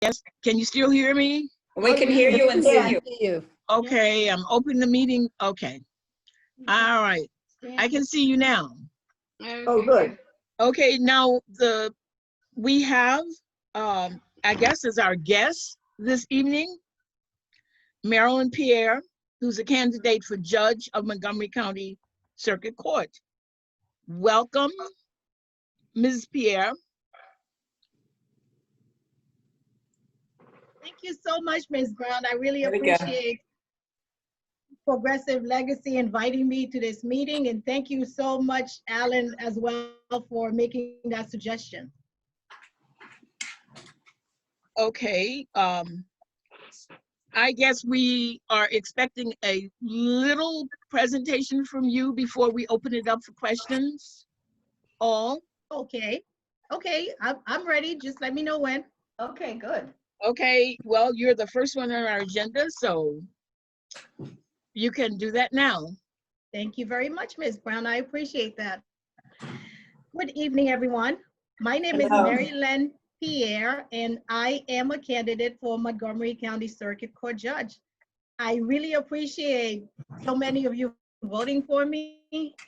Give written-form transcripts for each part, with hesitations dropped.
Yes, can you still hear me? We can hear you and see you. Okay, I'm opening the meeting. Okay. All right. I can see you now. Oh, good. Okay, now we have, I guess as our guest this evening, Marylin Pierre, who's a candidate for judge of Montgomery County Circuit Court. Welcome, Ms. Pierre. Thank you so much, Ms. Brown. I really appreciate Progressive Legacy inviting me to this meeting, and thank you so much, Alan, as well, for making that suggestion. Okay, I guess we are expecting a little presentation from you before we open it up for questions. All? Okay, I'm ready. Just let me know when. Okay, good. Okay, well, you're the first one on our agenda, so you can do that now. Thank you very much, Ms. Brown. I appreciate that. Good evening, everyone. My name is Marylin Pierre, and I am a candidate for Montgomery County Circuit Court Judge. I really appreciate so many of you voting for me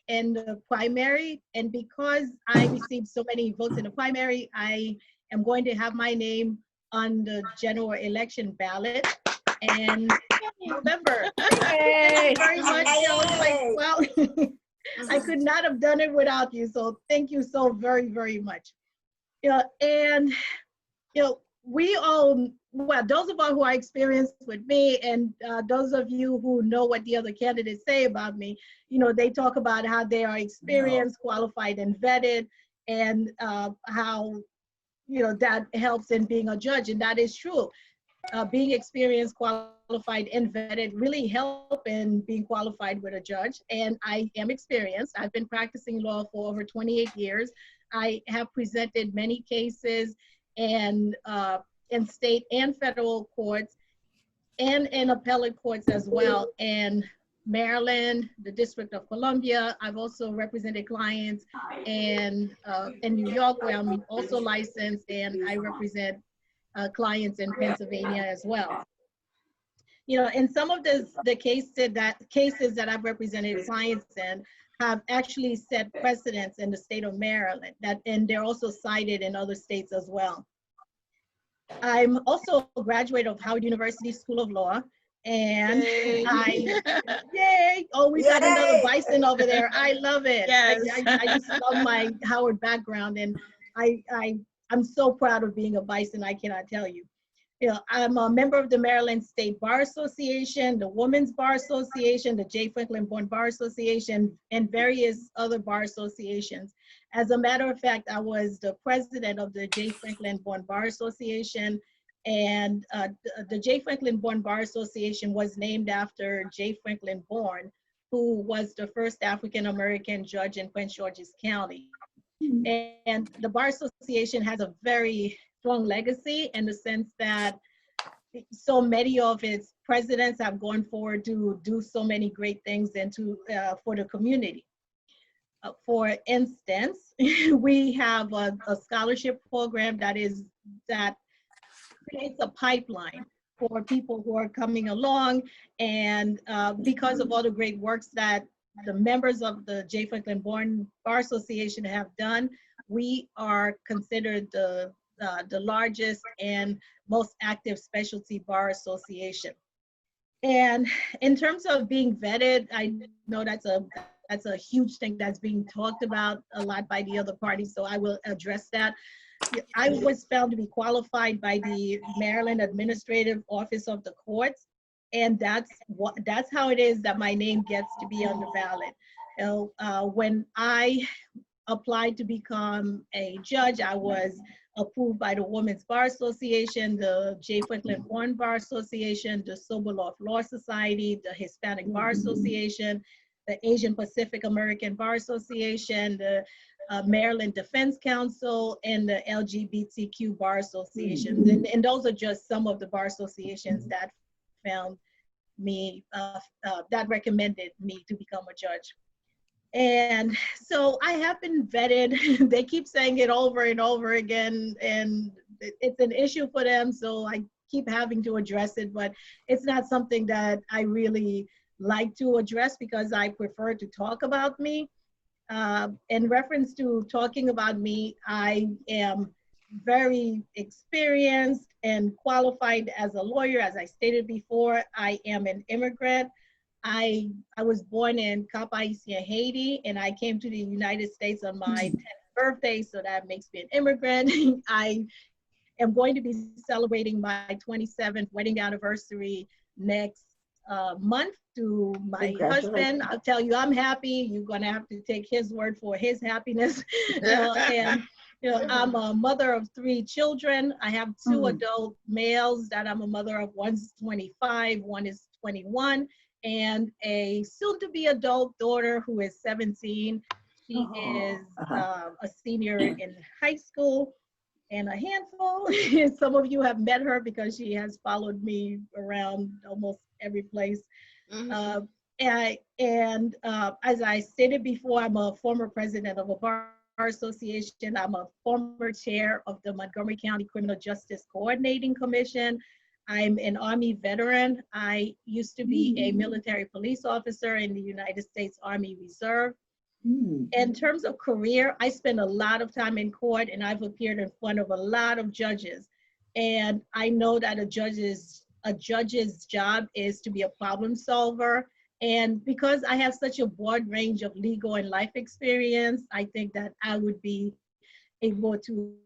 in the primary, and because I received so many votes in the primary, I am going to have my name on the general election ballot in November. Thank you very much. I was like, well, I could not have done it without you, so thank you so very, very much. And we all, well, those of us who are experienced with me, and those of you who know what the other candidates say about me, they talk about how they are experienced, qualified, and vetted, and how that helps in being a judge, and that is true. Being experienced, qualified, and vetted really help in being qualified with a judge, and I am experienced. I've been practicing law for over 28 years. I have presented many cases and in state and federal courts and in appellate courts as well. And Maryland, the District of Columbia. I've also represented clients in New York, where I'm also licensed, and I represent clients in Pennsylvania as well. And some of the cases that I've represented clients in have actually set precedents in the state of Maryland, and they're also cited in other states as well. I'm also a graduate of Howard University School of Law, and yay, we got another bison over there. I love it. Yes. I just love my Howard background, and I'm so proud of being a bison, I cannot tell you. I'm a member of the Maryland State Bar Association, the Women's Bar Association, the J. Franklin Bourne Bar Association, and various other bar associations. As a matter of fact, I was the president of the J. Franklin Bourne Bar Association, and the J. Franklin Bourne Bar Association was named after J. Franklin Bourne, who was the first African-American judge in Prince George's County. And the Bar Association has a very strong legacy in the sense that so many of its presidents have gone forward to do so many great things and for the community. For instance, we have a scholarship program that creates a pipeline for people who are coming along, and because of all the great works that the members of the J. Franklin Bourne Bar Association have done, we are considered the largest and most active specialty bar association. And in terms of being vetted, I know that's a huge thing that's being talked about a lot by the other parties, so I will address that. I was found to be qualified by the Maryland Administrative Office of the Courts, and that's how it is that my name gets to be on the ballot. When I applied to become a judge, I was approved by the Women's Bar Association, the J. Franklin Bourne Bar Association, the Soberloff Law Society, the Hispanic Bar Association, the Asian Pacific American Bar Association, the Maryland Defense Council, and the LGBTQ Bar Association. And those are just some of the bar associations that found me, that recommended me to become a judge. And so I have been vetted. They keep saying it over and over again, and it's an issue for them, so I keep having to address it, but it's not something that I really like to address because I prefer to talk about me. In reference to talking about me, I am very experienced and qualified as a lawyer. As I stated before, I am an immigrant. I was born in Cap Haitien, Haiti, and I came to the United States on my 10th birthday, so that makes me an immigrant. I am going to be celebrating my 27th wedding anniversary next month to my husband. I'll tell you, I'm happy. You're going to have to take his word for his happiness. And I'm a mother of 3 children. I have 2 adult males that I'm a mother of. One's 25, one is 21, and a soon-to-be adult daughter who is 17. She is a senior in high school and a handful. Some of you have met her because she has followed me around almost every place. As I stated before, I'm a former president of a bar association. I'm a former chair of the Montgomery County Criminal Justice Coordinating Commission. I'm an Army veteran. I used to be a military police officer in the United States Army Reserve. In terms of career, I spend a lot of time in court, and I've appeared in front of a lot of judges. And I know that a judge's job is to be a problem solver. And because I have such a broad range of legal and life experience, I think that I would be able to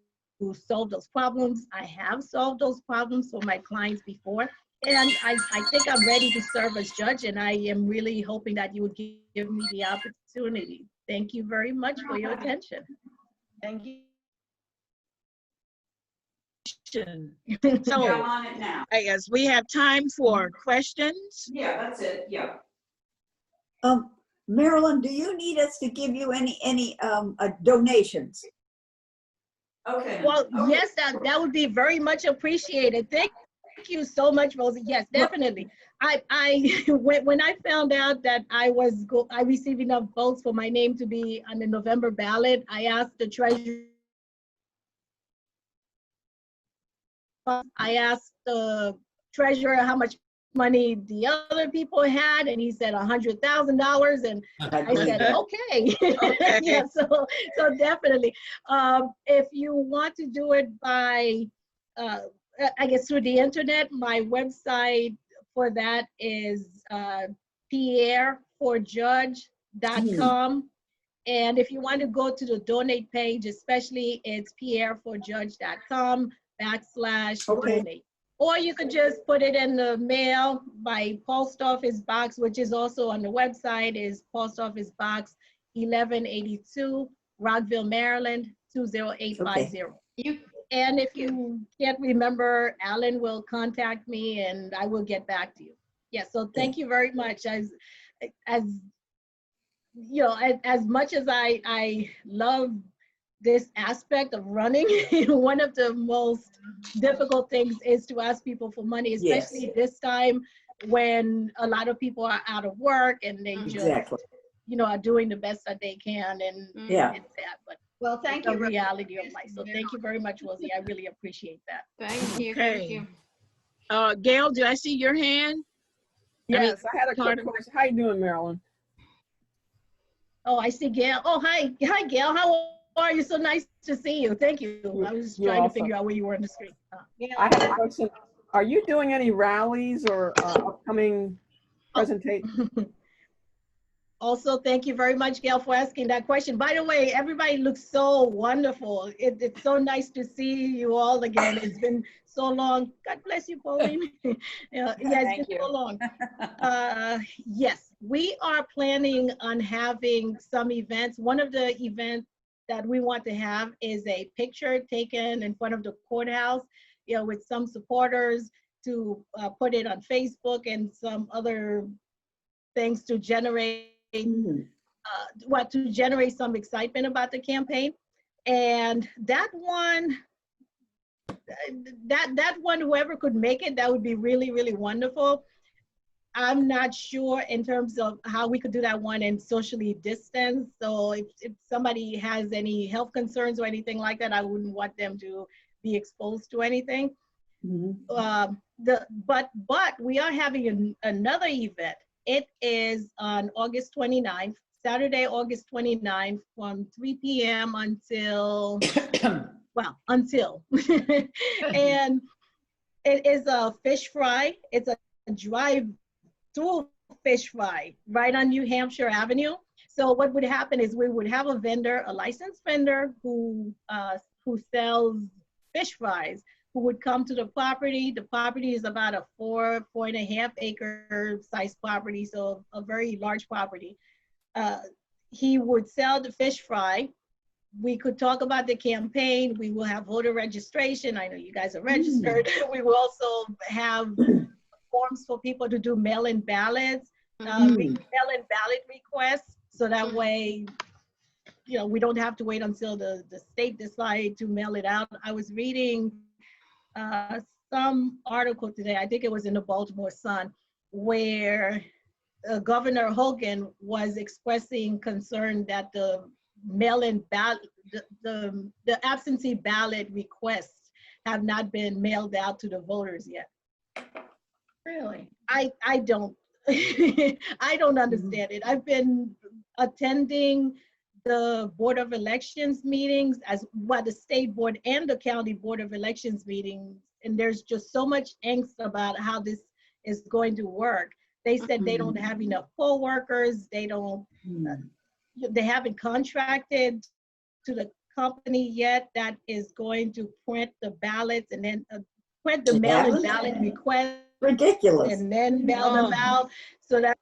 solve those problems. I have solved those problems for my clients before. And I think I'm ready to serve as judge, and I am really hoping that you would give me the opportunity. Thank you very much for your attention. Thank you. So I'm on it now. I guess we have time for questions. Yeah, that's it. Yeah. Marylin, do you need us to give you any donations? Okay. Well, yes, that would be very much appreciated. Thank you so much, Rosie. Yes, definitely. When I found out that I received enough votes for my name to be on the November ballot, I asked the treasurer. I asked the treasurer how much money the other people had, and he said $100,000, and I said, okay. Yeah, so definitely. If you want to do it by, I guess through the internet, my website for that is pierreforjudge.com. And if you want to go to the donate page, especially, it's pierreforjudge.com/donate. Or you could just put it in the mail by post office box, which is also on the website, is post office box 1182, Rockville, Maryland, 20850. And if you can't remember, Alan will contact me and I will get back to you. Yeah, so thank you very much. As you know, as much as I love this aspect of running, one of the most difficult things is to ask people for money, especially this time when a lot of people are out of work and they just, are doing the best that they can. And it's sad, but well, thank you. The reality of life. So thank you very much, Rosie. I really appreciate that. Thank you. Okay. Thank you. Gail, do I see your hand? Yes, I had a quick question. How you doing, Marylin? Oh, I see Gail. Oh, hi, Gail. How are you? So nice to see you. Thank you. I was trying to figure out where you were on the screen. I have a question. Are you doing any rallies or upcoming presentations? Also, thank you very much, Gail, for asking that question. By the way, everybody looks so wonderful. It's so nice to see you all again. It's been so long. God bless you, Pauline. It's been so long. Yes, we are planning on having some events. One of the events that we want to have is a picture taken in front of the courthouse, with some supporters to put it on Facebook and some other things to generate to generate some excitement about the campaign. And that one, whoever could make it, that would be really, really wonderful. I'm not sure in terms of how we could do that one and socially distance. So if somebody has any health concerns or anything like that, I wouldn't want them to be exposed to anything. Mhm. But we are having another event. It is on August 29th, Saturday, August 29th, from 3 p.m. until, until. And it is a fish fry. It's a drive-through fish fry right on New Hampshire Avenue. So what would happen is we would have a vendor, a licensed vendor who sells fish fries, who would come to the property. The property is about a 4.5 acre size property, so a very large property. He would sell the fish fry. We could talk about the campaign. We will have voter registration. I know you guys are registered. We will also have forms for people to do mail-in ballots, mail-in ballot requests. So that way, you know, we don't have to wait until the state decide to mail it out. I was reading some article today, I think it was in the Baltimore Sun, where Governor Hogan was expressing concern that the mail-in ballot, the absentee ballot requests have not been mailed out to the voters yet. Really? I don't, I don't understand it. I've been attending the Board of Elections meetings, as well, the state board and the county Board of Elections meetings, and there's just so much angst about how this is going to work. They said they don't have enough poll workers. They don't, they haven't contracted to the company yet that is going to print the ballots and then print the mail-in ballot request. Ridiculous. And then mail them out. So that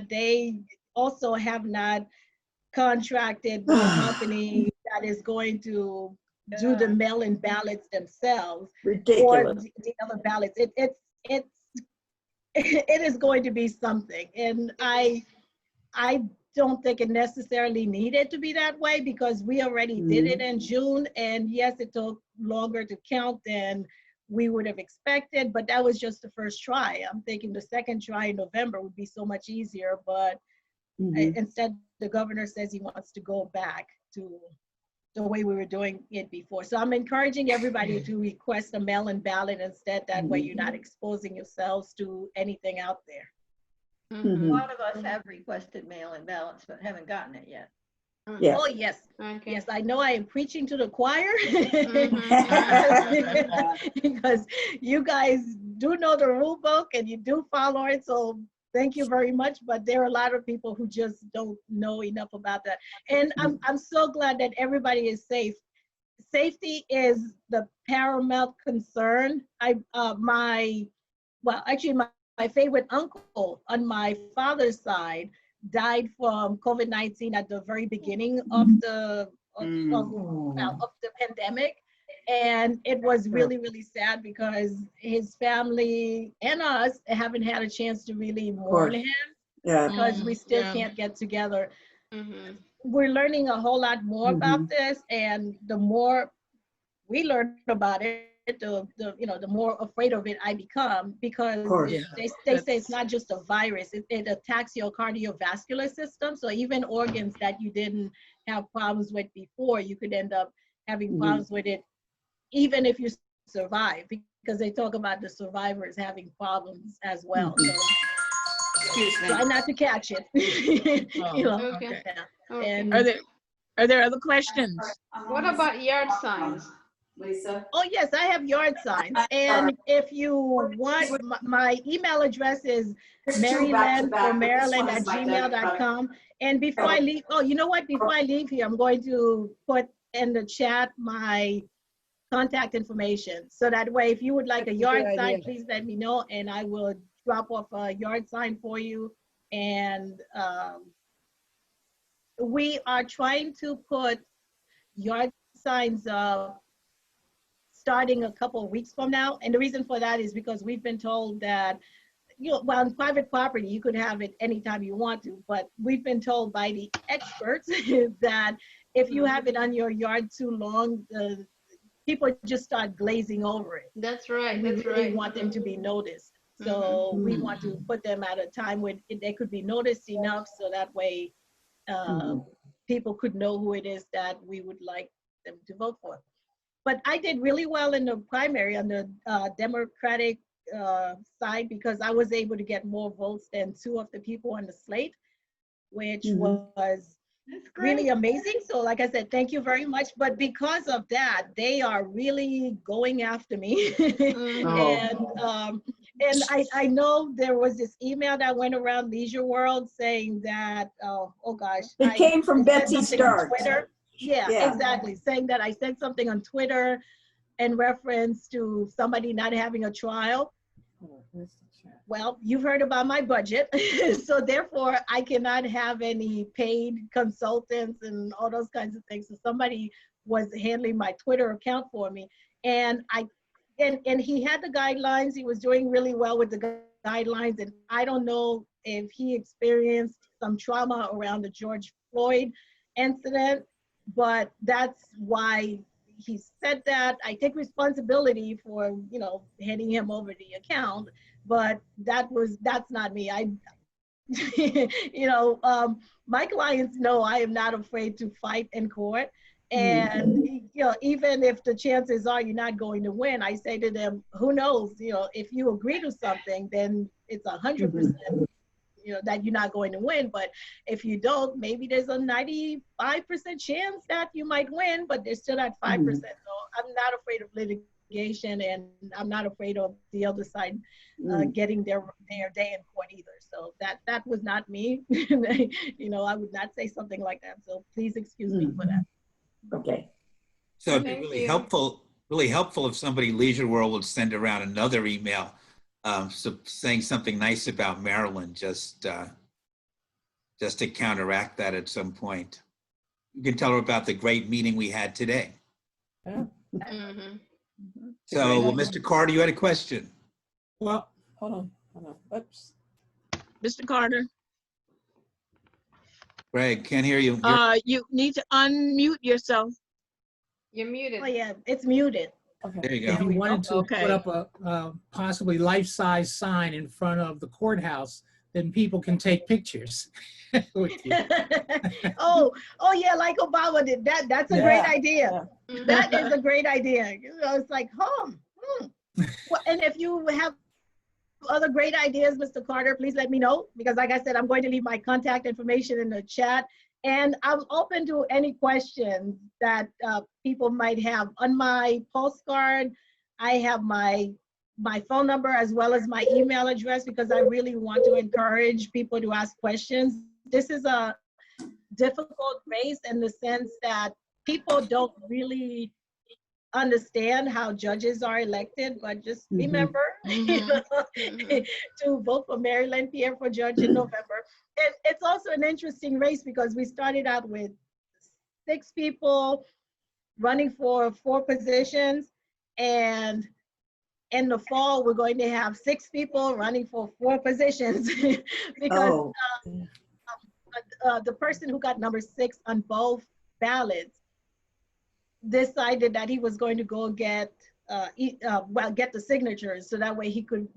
they also have not contracted with a company that is going to do the mail-in ballots themselves. Ridiculous. Or the other ballots. It is going to be something. And I don't think it necessarily needed to be that way, because we already did it in June, and yes, it took longer to count than we would have expected, but that was just the first try. I'm thinking the second try in November would be so much easier, but instead the governor says he wants to go back to the way we were doing it before. So I'm encouraging everybody to request a mail-in ballot instead. That way you're not exposing yourselves to anything out there. A lot of us have requested mail-in ballots, but haven't gotten it yet. Yeah. Oh, yes. Okay. Yes, I know I am preaching to the choir because you guys do know the rule book and you do follow it. So thank you very much. But there are a lot of people who just don't know enough about that. And I'm so glad that everybody is safe. Safety is the paramount concern. My favorite uncle on my father's side died from COVID-19 at the very beginning of the pandemic. And it was really, really sad because his family and us haven't had a chance to really mourn him because we still can't get together. We're learning a whole lot more about this, and the more we learn about it, the more afraid of it I become, because they say it's not just a virus, it attacks your cardiovascular system. So even organs that you didn't have problems with before, you could end up having problems with it, even if you survive, because they talk about the survivors having problems as well. So try not to catch it. Okay. And Are there other questions? What about yard signs? Lisa? oh yes, I have yard signs. And if you want, my email address is marylandformaryland@gmail.com. And before I leave, oh, you know what? Before I leave here, I'm going to put in the chat my contact information. So that way, if you would like a yard sign, please let me know and I will drop off a yard sign for you. And we are trying to put yard signs up starting a couple of weeks from now. And the reason for that is because we've been told that, well, on private property, you could have it anytime you want to, but we've been told by the experts that if you have it on your yard too long, the people just start glazing over it. That's right. And we really want them to be noticed. So we want to put them at a time when they could be noticed enough, so that way people could know who it is that we would like them to vote for. but I did really well in the primary on the Democratic side because I was able to get more votes than 2 of the people on the slate, which was really amazing. So like I said, thank you very much. But because of that, they are really going after me. And I know there was this email that went around Leisure World saying that, oh gosh. It came from I said Betsy something on Stark. Twitter. Yeah, exactly. Saying that I said something on Twitter in reference to somebody not having a trial. Well, you've heard about my budget. So therefore I cannot have any paid consultants and all those kinds of things. So somebody was handling my Twitter account for me. And he had the guidelines. He was doing really well with the guidelines. And I don't know if he experienced some trauma around the George Floyd incident, but that's why he said that. I take responsibility for, handing him over the account, but that's not me. My clients know I am not afraid to fight in court. And, even if the chances are you're not going to win, I say to them, who knows, if you agree to something, then it's 100%, that you're not going to win. But if you don't, maybe there's a 95% chance that you might win, but there's still that 5%. So I'm not afraid of litigation, and I'm not afraid of the other side getting their day in court either. So that was not me. I would not say something like that. So please excuse me for that. Okay. So it'd be really helpful if somebody Leisure World would send around another email saying something nice about Maryland, just to counteract that at some point. You can tell her about the great meeting we had today. Yeah. So, Mr. Carter, you had a question? Well, hold on. Oops. Mr. Carter, Greg, can't hear you. you need to unmute yourself. You're muted. Oh yeah, it's muted. Okay. There you go. If you wanted to Okay. put up a possibly life-size sign in front of the courthouse, then people can take pictures with you. oh yeah, like Obama did. That's a great idea. That is a great idea. It's like, Well, and if you have other great ideas, Mr. Carter, please let me know, because like I said, I'm going to leave my contact information in the chat, and I'm open to any questions that people might have. On my postcard, I have my phone number as well as my email address, because I really want to encourage people to ask questions. This is a difficult race in the sense that people don't really understand how judges are elected, but just remember to vote for Marylin Pierre for judge in November. And it's also an interesting race because we started out with 6 people running for 4 positions, and in the fall we're going to have 6 people running for 4 positions because the person who got number 6 on both ballots decided that he was going to go get the signatures, so that way he could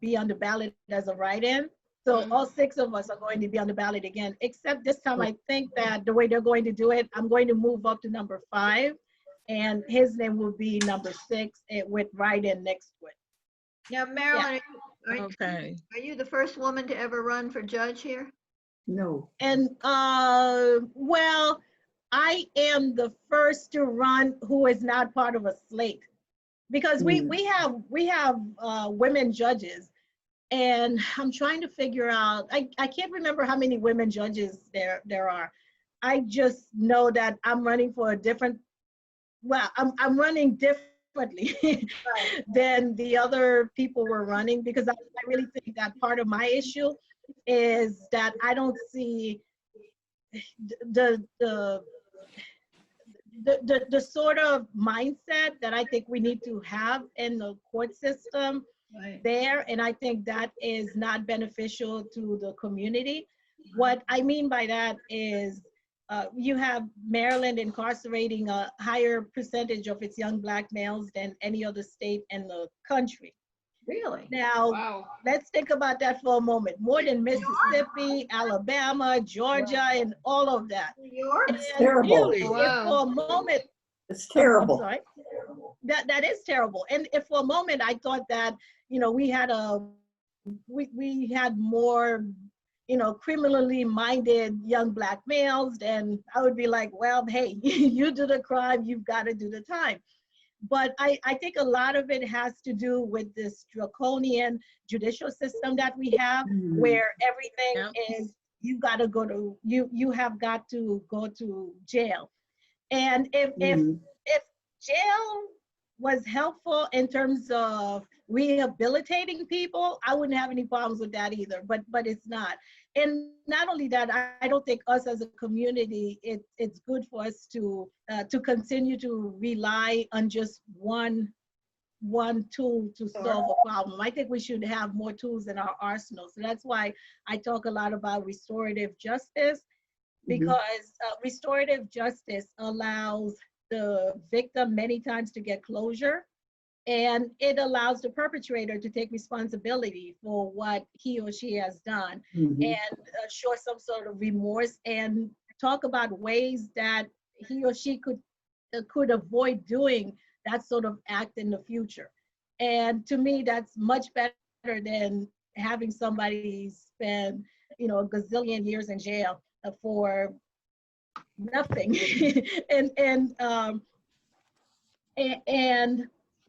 be on the ballot as a write-in. So all 6 of us are going to be on the ballot again, except this time I think that the way they're going to do it, I'm going to move up to number 5, and his name will be number 6 with write-in next to it. Now, Marilyn, are you the first woman to ever run for judge here? No. And well, I am the first to run who is not part of a slate, because we have women judges, and I'm trying to figure out, I can't remember how many women judges there are. I just know that I'm running for a different, well, I'm running differently than the other people were running, because I really think that part of my issue is that I don't see the sort of mindset that I think we need to have in the court system there, and I think that is not beneficial to the community. What I mean by that is you have Maryland incarcerating a higher percentage of its young Black males than any other state in the country. Really? Now, let's think about that for a moment. More than Mississippi, Alabama, Georgia, and all of that. New York? And Terrible. if for a moment, It's terrible. I'm sorry. That is terrible. And if for a moment I thought that, you know, we had more, you know, criminally minded young Black males, then I would be like, well, hey, you do the crime, you've got to do the time. But I think a lot of it has to do with this draconian judicial system that we have, where everything is, you have got to go to jail. And if jail was helpful in terms of rehabilitating people, I wouldn't have any problems with that either, but it's not. And not only that, I don't think us as a community, it's good for us to continue to rely on just one tool to solve a problem. I think we should have more tools in our arsenal. So that's why I talk a lot about restorative justice, because restorative justice allows the victim many times to get closure, and it allows the perpetrator to take responsibility for what he or she has done, and show some sort of remorse and talk about ways that he or she could avoid doing that sort of act in the future. And to me, that's much better than having somebody spend, you know, a gazillion years in jail for nothing. and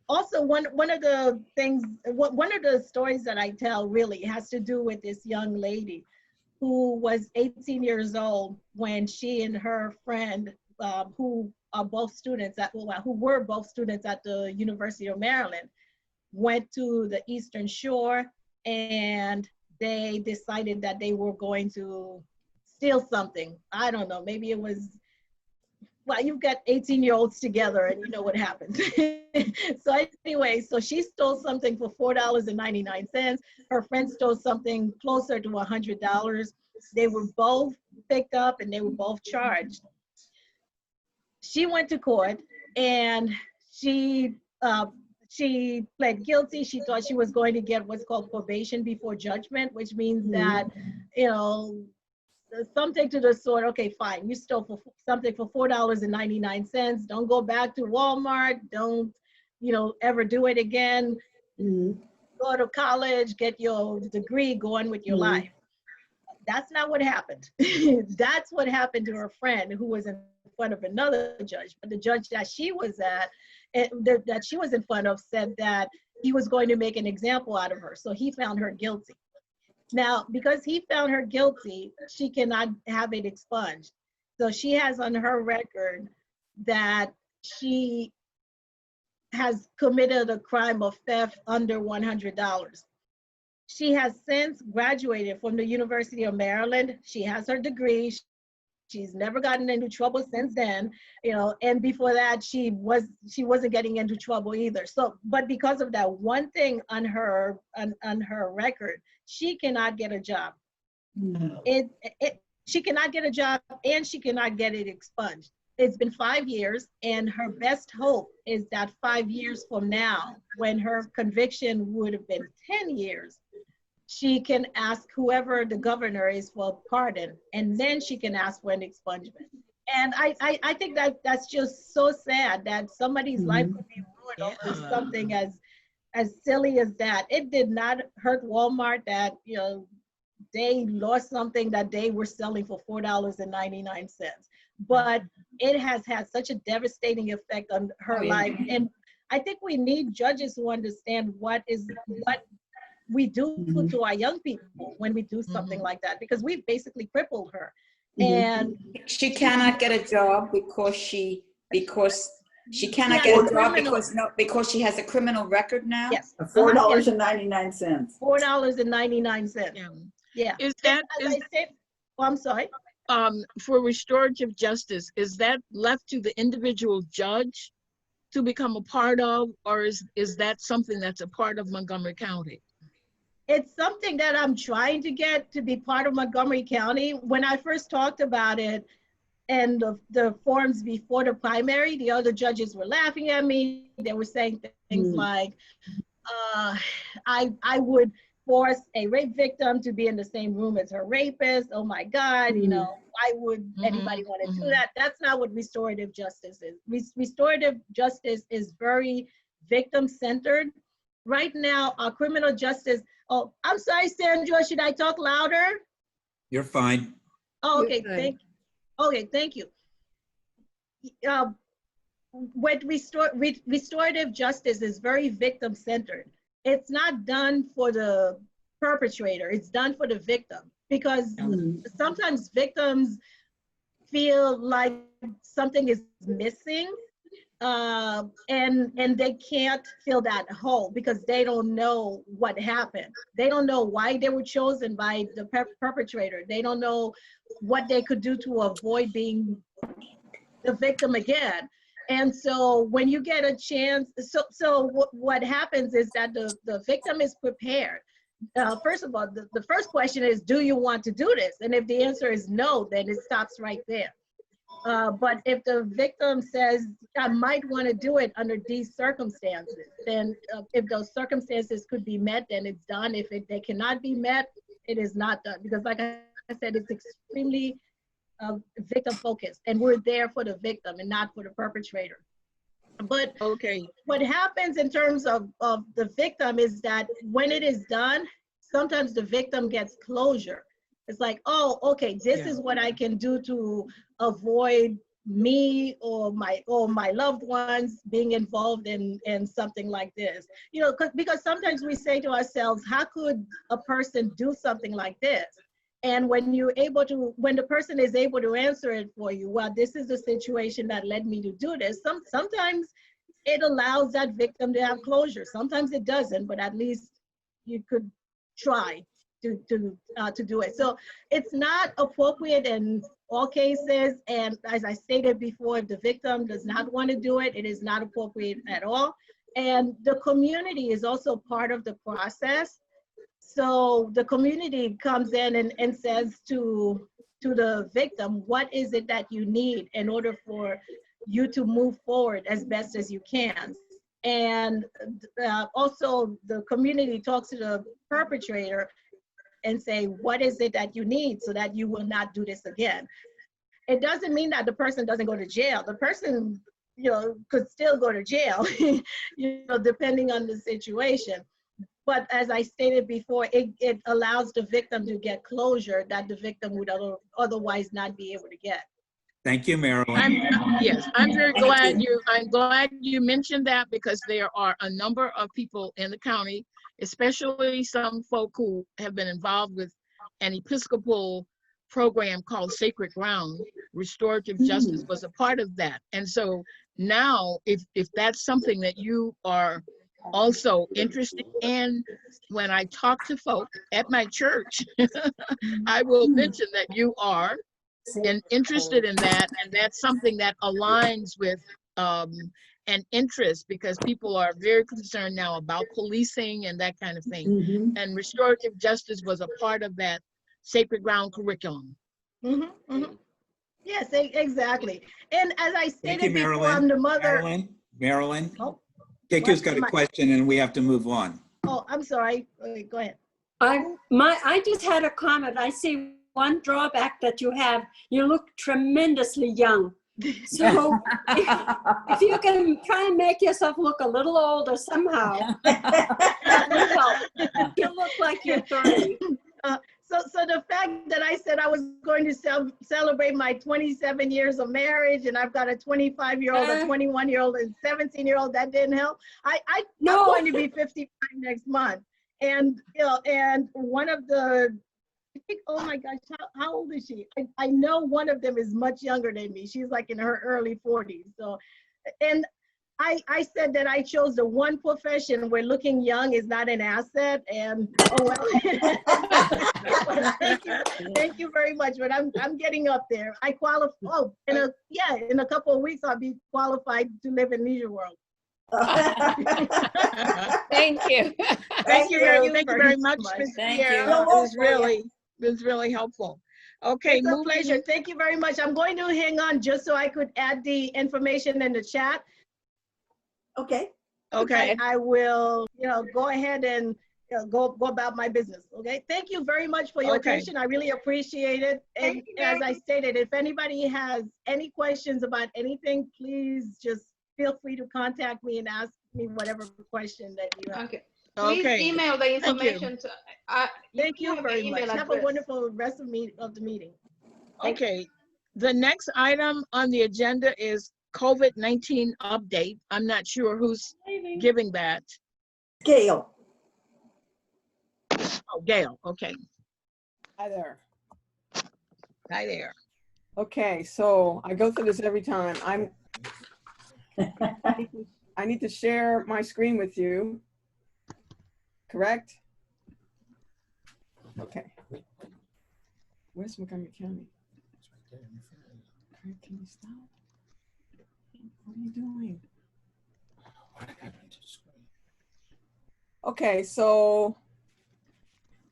also one of the stories that I tell really has to do with this young lady who was 18 years old when she and her friend, who were both students at the University of Maryland, went to the Eastern Shore, and they decided that they were going to steal something. I don't know, maybe it was, well, you've got 18-year-olds together and you know what happens. So anyway, so she stole something for $4.99. Her friend stole something closer to $100. They were both picked up and they were both charged. She went to court and she pled guilty. She thought she was going to get what's called probation before judgment, which means that, you know, something to the sort, okay, fine, you stole something for $4.99. Don't go back to Walmart. Don't, you know, ever do it again. Go to college, get your degree, go on with your life. That's not what happened. That's what happened to her friend who was in front of another judge. But the judge that she was in front of said that he was going to make an example out of her. So he found her guilty. Now, because he found her guilty, she cannot have it expunged. So she has on her record that she has committed a crime of theft under $100. She has since graduated from the University of Maryland. She has her degree. She's never gotten into trouble since then, you know, and before that, she wasn't getting into trouble either. So, but because of that one thing on her record, she cannot get a job. She cannot get a job, and she cannot get it expunged. It's been 5 years, and her best hope is that 5 years from now, when her conviction would have been 10 years, she can ask whoever the governor is for pardon, and then she can ask for an expungement. And I think that's just so sad that somebody's life could be ruined over something as silly as that. It did not hurt Walmart that, you know, they lost something that they were selling for $4.99. But it has had such a devastating effect on her life. And I think we need judges who understand what we do to our young people when we do something like that, because we've basically crippled her. And she cannot get a job because she cannot get a job because she has a criminal record now. Yes, $4.99. $4.99. Yeah. Is that, I'm sorry. For restorative justice, is that left to the individual judge to become a part of, or is that something that's a part of Montgomery County? It's something that I'm trying to get to be part of Montgomery County. When I first talked about it and the forums before the primary, the other judges were laughing at me. They were saying things like, I would force a rape victim to be in the same room as her rapist. Oh my God, you know, why would anybody want to do that? That's not what restorative justice is. Restorative justice is very victim-centered. Right now, our criminal justice, oh, I'm sorry, Sandra, should I talk louder? You're fine. Oh, okay, thank you. What restorative justice is very victim-centered. It's not done for the perpetrator, it's done for the victim, because sometimes victims feel like something is missing, and they can't fill that hole because they don't know what happened. They don't know why they were chosen by the perpetrator. They don't know what they could do to avoid being the victim again. And so when you get a chance, what happens is that the victim is prepared. First of all, the first question is, do you want to do this? And if the answer is no, then it stops right there. But if the victim says, I might want to do it under these circumstances, then if those circumstances could be met, then it's done. If they cannot be met, it is not done. Because like I said, it's extremely victim focused, and we're there for the victim and not for the perpetrator. But what happens in terms of the victim is that when it is done, sometimes the victim gets closure. It's like, oh, okay, this is what I can do to avoid me or my loved ones being involved in something like this. You know, because sometimes we say to ourselves, how could a person do something like this? And when the person is able to answer it for you, well, this is the situation that led me to do this. Sometimes it allows that victim to have closure. Sometimes it doesn't, but at least you could try to do it. So it's not appropriate in all cases. And as I stated before, if the victim does not want to do it, it is not appropriate at all. And the community is also part of the process. So the community comes in and says to the victim, what is it that you need in order for you to move forward as best as you can? And also the community talks to the perpetrator and say, what is it that you need so that you will not do this again? It doesn't mean that the person doesn't go to jail. The person, you know, could still go to jail, you know, depending on the situation. But as I stated before, it allows the victim to get closure that the victim would otherwise not be able to get. Thank you, Marylin. I'm very glad you mentioned that, because there are a number of people in the county, especially some folk who have been involved with an Episcopal program called Sacred Ground. Restorative justice was a part of that. And so now, if that's something that you are also interested in, when I talk to folk at my church, I will mention that you are interested in that, and that's something that aligns with an interest, because people are very concerned now about policing and that kind of thing. And restorative justice was a part of that Sacred Ground curriculum. Yes, exactly. And as I stated before, Marylin. I'm the mother. Marylin. Oh, Kiku's got a question and we have to move on. Oh, I'm sorry. Go ahead. I just had a comment. I see one drawback that you have. You look tremendously young. So if you can try and make yourself look a little older somehow, that would help. You look like you're 30. So the fact that I said I was going to celebrate my 27 years of marriage, and I've got a 25-year-old, a 21-year-old, and 17-year-old, that didn't help. I'm going to be 55 next month, and you know, and one of the, I think, oh my gosh, how old is she? I know one of them is much younger than me. She's like in her early 40s. So, and I said that I chose the one profession where looking young is not an asset, and oh well. Thank you very much, but I'm getting up there. I qualify. Oh, in a couple of weeks I'll be qualified to live in Leisure World. Thank you. Thank you very much, Ms. Pierre. It was really helpful. Okay, it's a pleasure. Thank you very much. I'm going to hang on just so I could add the information in the chat. Okay. I will, go ahead and go about my business. Okay. Thank you very much for your attention. I really appreciate it. And as I stated, if anybody has any questions about anything, please just feel free to contact me and ask me whatever question that you have. Okay. Please email the information to. Thank you very much. Have a wonderful rest of the meeting. Okay. The next item on the agenda is COVID-19 update. I'm not sure who's giving that. Gail. Oh, Gail. Okay. Hi there. Hi there. Okay, so I go through this every time. I need to share my screen with you. Correct? Okay. Where's Montgomery County? Okay, can you stop? What are you doing? Okay, so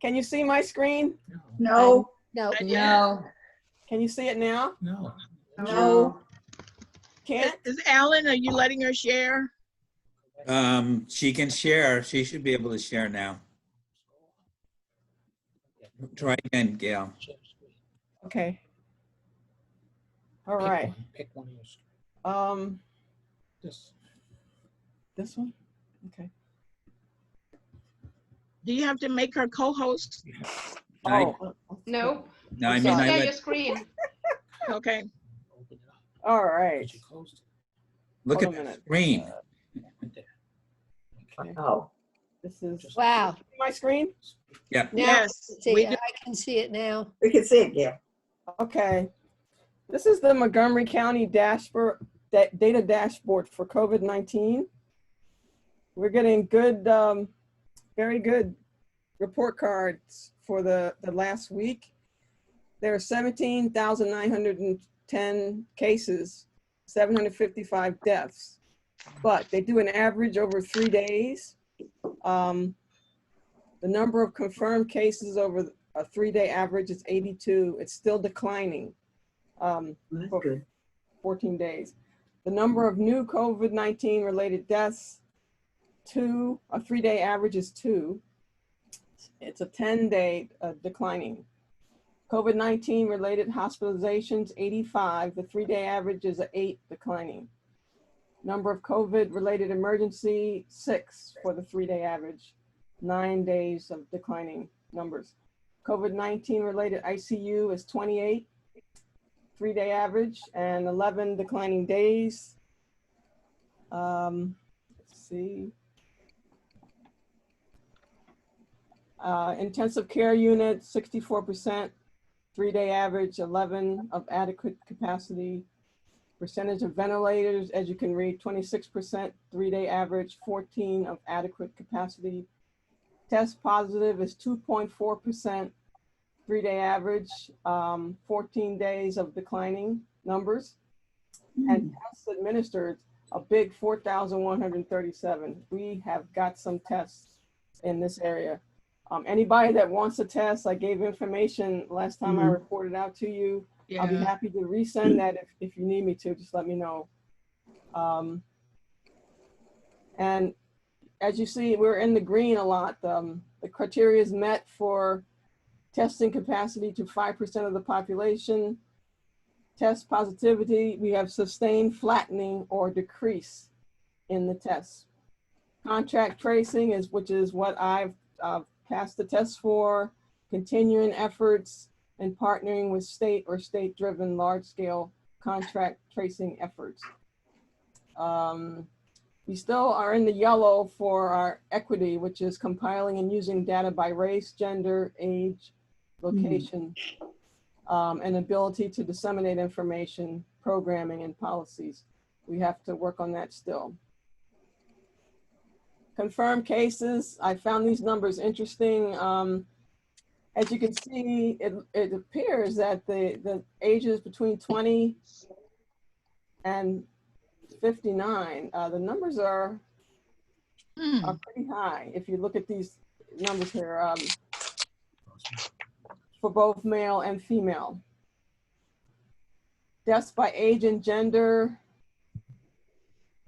can you see my screen? No. No. No. Can you see it now? No. No. Can't? Is Alan, are you letting her share? She can share. She should be able to share now. Try again, Gail. Okay. All right. Pick one of your screens. This one? Okay. Do you have to make her co-host? Oh. No. No, I mean, Share your screen. Okay. All right. Look Hold at on a the minute. screen. Okay. Oh. This is Wow. my screen? Yep. Now Yes, we do. I can see it now. We can see it, Gail. Okay. This is the Montgomery County dashboard, data dashboard for COVID-19. We're getting good, very good report cards for the last week. There are 17,910 cases, 755 deaths, but they do an average over 3 days. The number of confirmed cases over a 3-day average is 82. It's still declining for 14 days. The number of new COVID-19 related deaths, a 3-day average is 2. It's a 10-day declining. COVID-19 related hospitalizations, 85. The 3-day average is 8, declining. Number of COVID related emergency, 6 for the 3-day average. 9 days of declining numbers. COVID-19 related ICU is 28, 3-day average, and 11 declining days. Let's see. Intensive care unit, 64%, 3-day average, 11 of adequate capacity. Percentage of ventilators, as you can read, 26%, 3-day average, 14 of adequate capacity. Test positive is 2.4%, 3-day average, 14 days of declining numbers. And tests administered, a big 4,137. We have got some tests in this area. Anybody that wants a test, I gave information last time I reported out to you. Yeah. I'll be happy to resend that if you need me to, just let me know. And as you see, we're in the green a lot. The criteria is met for testing capacity to 5% of the population. Test positivity, we have sustained flattening or decrease in the tests. Contract tracing is, which is what I've passed the test for, continuing efforts and partnering with state or state-driven large-scale contract tracing efforts. We still are in the yellow for our equity, which is compiling and using data by race, gender, age, location, and ability to disseminate information, programming, and policies. We have to work on that still. Confirmed cases, I found these numbers interesting. As you can see, it appears that the ages between 20 and 59, the numbers are pretty high. If you look at these numbers here, for both male and female. Deaths by age and gender,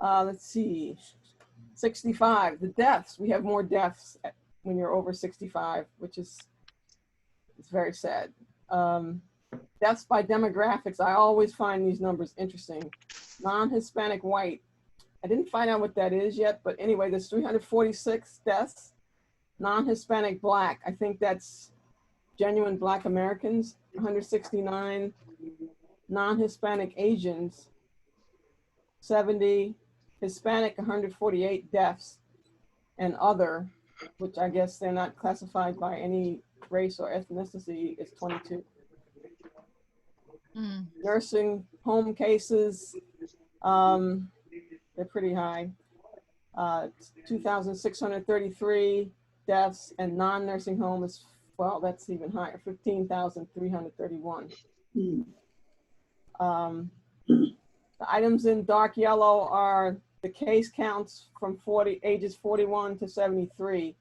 let's see, 65. The deaths, we have more deaths when you're over 65, which is, it's very sad. Deaths by demographics. I always find these numbers interesting. Non-Hispanic white. I didn't find out what that is yet, but anyway, there's 346 deaths. Non-Hispanic black. I think that's genuine Black Americans, 169. Non-Hispanic Asians, 70. Hispanic, 148 deaths. And other, which I guess they're not classified by any race or ethnicity, is 22. Nursing home cases, they're pretty high. 2,633 deaths, and non-nursing home is, well, that's even higher, 15,331. The items in dark yellow are the case counts from ages 41 to 73.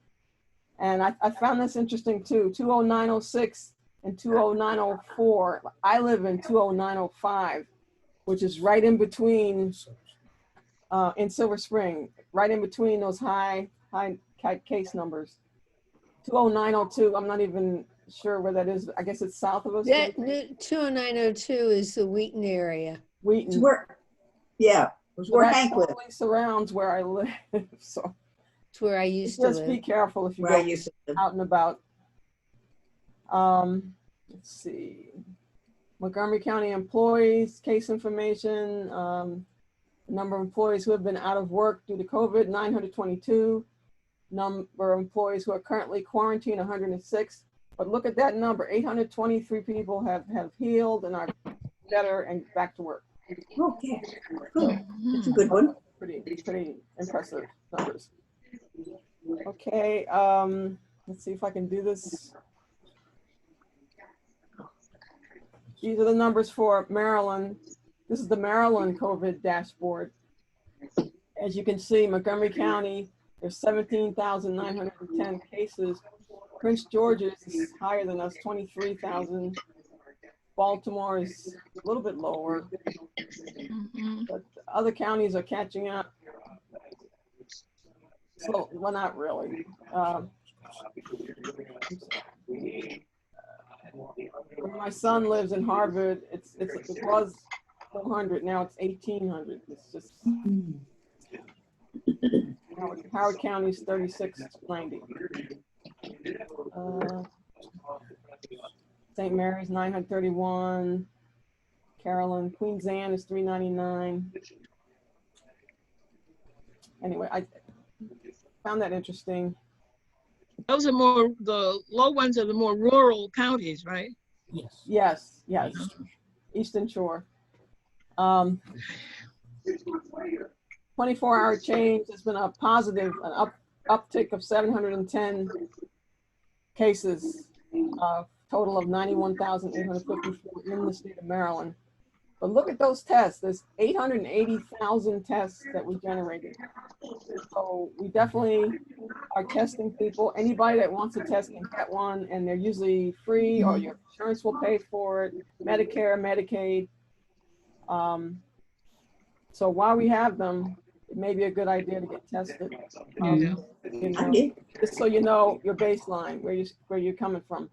And I found this interesting too, 20906 and 20904. I live in 20905, which is right in between, in Silver Spring, right in between those high case numbers. 20902, I'm not even sure where that is. I guess it's south of us. That 20902 is the Wheaton area. Wheaton. Yeah, where Hank lives. Totally surrounds where I live. So it's where I used to live. Just be careful if you Where I go used to live. out and about. Let's see. Montgomery County employees, case information, number of employees who have been out of work due to COVID, 922. Number of employees who are currently quarantined, 106. But look at that number, 823 people have healed and are better and back to work. Okay, good. That's a good one. Pretty impressive numbers. Okay, let's see if I can do this. These are the numbers for Maryland. This is the Maryland COVID dashboard. As you can see, Montgomery County, there's 17,910 cases. Prince George's is higher than us, 23,000. Baltimore is a little bit lower, but other counties are catching up. So, well, not really. Where my son lives in Harvard, it was 400, now it's 1,800. It's just, Howard County is 3690. St. Mary's 931, Carolyn, Queens Anne is 399. Anyway, I found that interesting. Those are more, the low ones are the more rural counties, right? Yes. Yes. Eastern Shore. 24-hour change has been a positive, an uptick of 710 cases, total of 91,854 in the state of Maryland. But look at those tests. There's 880,000 tests that we generated. So we definitely are testing people. Anybody that wants a test can get one, and they're usually free, or your insurance will pay for it, Medicare, Medicaid. So while we have them, it may be a good idea to get tested. You know, just so you know your baseline, where you're coming from.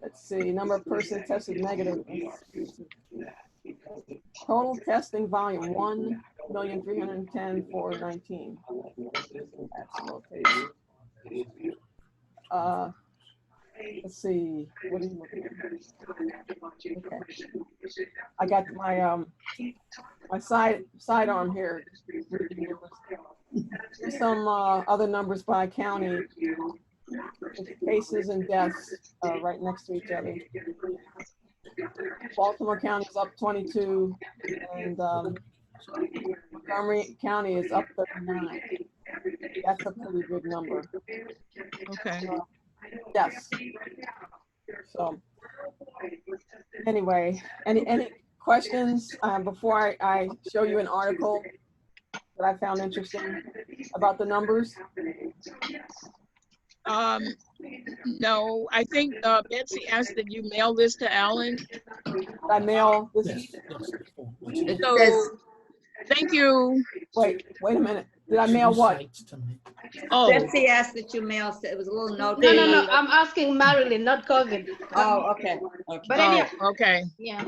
Let's see, number of persons tested negative. Total testing volume, 1,310,419. That's low pace. Let's see, what are you looking at? Okay. I got my my sidearm here. Here's some other numbers by county. Cases and deaths right next to each other. Baltimore County is up 22, and Montgomery County is up 39. That's a pretty big number. Okay. Yes. So anyway, any questions before I show you an article that I found interesting about the numbers? No, I think Betsy asked that you mail this to Alan. I mail this. So, thank you. Wait a minute. Did I mail what? Oh, Betsy asked that you mail, it was a little note. No, no, no, I'm asking Marilyn, not COVID. Oh, okay, okay. But anyway, okay. yeah.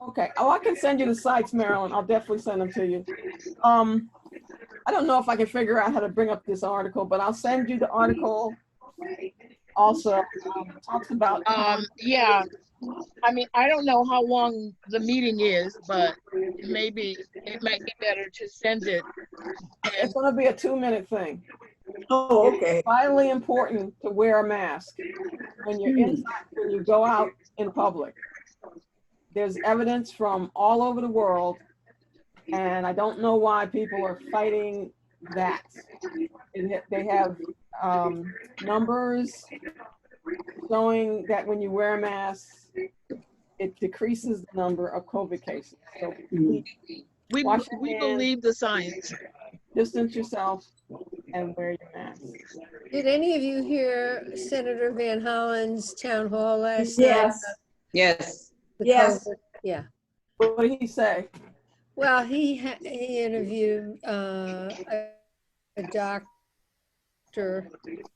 Okay. Oh, I can send you the sites, Marilyn. I'll definitely send them to you. I don't know if I can figure out how to bring up this article, but I'll send you the article. Also, talks about. Yeah. I mean, I don't know how long the meeting is, but maybe it might be better to send it. It's going to be a 2-minute thing. Oh, okay. It's vitally important to wear a mask when you're inside, when you go out in public. There's evidence from all over the world, and I don't know why people are fighting that. They have numbers showing that when you wear a mask, it decreases the number of COVID cases. So we believe the science. Distance yourself and wear your mask. Did any of you hear Senator Van Hollen's town hall last night? Yes. Yes. Yes. COVID? Yeah. What did he say? Well, he interviewed a doctor,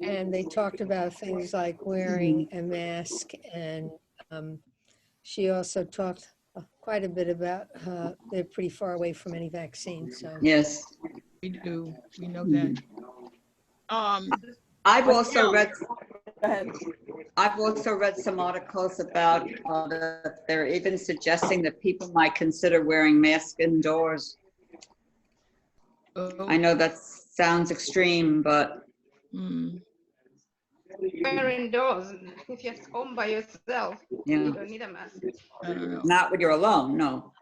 and they talked about things like wearing a mask, and she also talked quite a bit about they're pretty far away from any vaccine. So Yes. We do. We know that. I've also read. Go ahead. I've also read some articles about that they're even suggesting that people might consider wearing masks indoors. I know that sounds extreme, but. We're indoors. If you're home by yourself, you don't need a mask. Not when you're alone, no.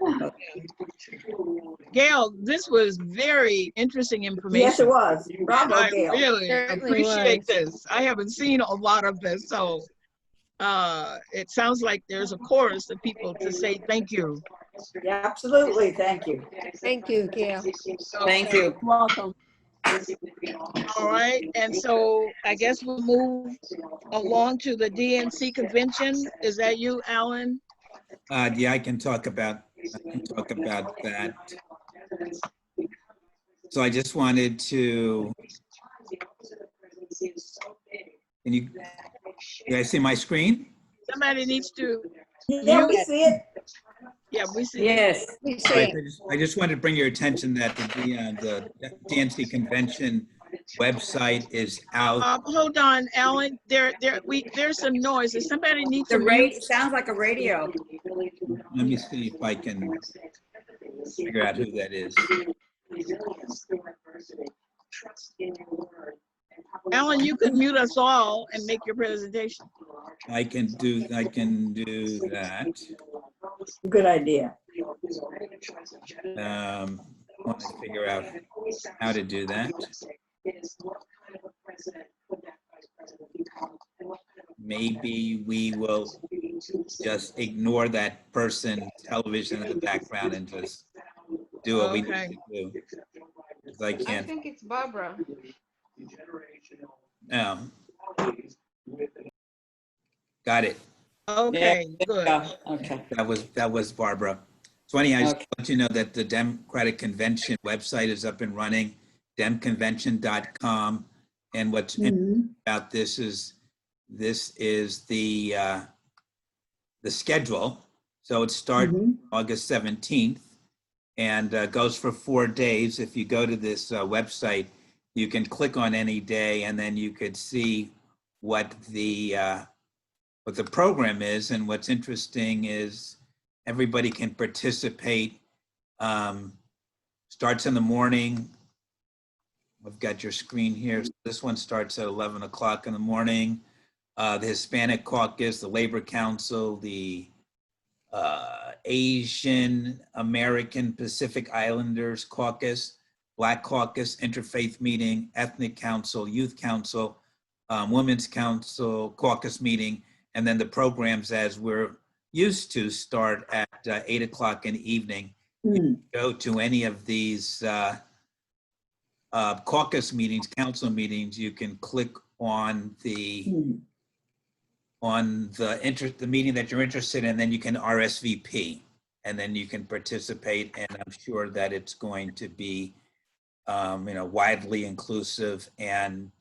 Gail, this was very interesting information. Yes, it was. Bravo, I Gail. really Certainly appreciate was. this. I haven't seen a lot of this, so it sounds like there's a chorus of people to say thank you. Yeah, absolutely. Thank you. thank you, Gail. Thank you. You're welcome. All right, and so I guess we'll move along to the DNC convention. Is that you, Alan? Yeah, I can talk about that. So I just wanted to, can you guys see my screen? Somebody needs to. Yeah, we see it. Yeah, we see. Yes. We All see right, it. I just wanted to bring your attention that the DNC convention website is out. Hold on, Alan. There's some noise. Does somebody need to The mute? sounds like a radio. Let me see if I can figure out who that is. Alan, you could mute us all and make your presentation. I can do that. Good idea. I want to figure out how to do that. Maybe we will just ignore that person's television in the background and just do what we need to do. 'Cause I I can't. think it's Barbara. No. Got it. Okay, good. Okay. That was Barbara. So anyhow, I just want you to know that the Democratic Convention website is up and running, demconvention.com. And what's interesting about this is the schedule. So it starts August 17th and goes for 4 days. If you go to this website, you can click on any day and then you could see what the program is. And what's interesting is everybody can participate. Starts in the morning. I've got your screen here. This one starts at 11 o'clock in the morning. The Hispanic Caucus, the Labor Council, the Asian American Pacific Islanders Caucus, Black Caucus, Interfaith Meeting, Ethnic Council, Youth Council, Women's Council, Caucus Meeting, and then the programs as we're used to start at 8 o'clock in the evening. You go to any of these caucus meetings, council meetings, you can click on the meeting that you're interested in, then you can RSVP and then you can participate, and I'm sure that it's going to be widely inclusive and,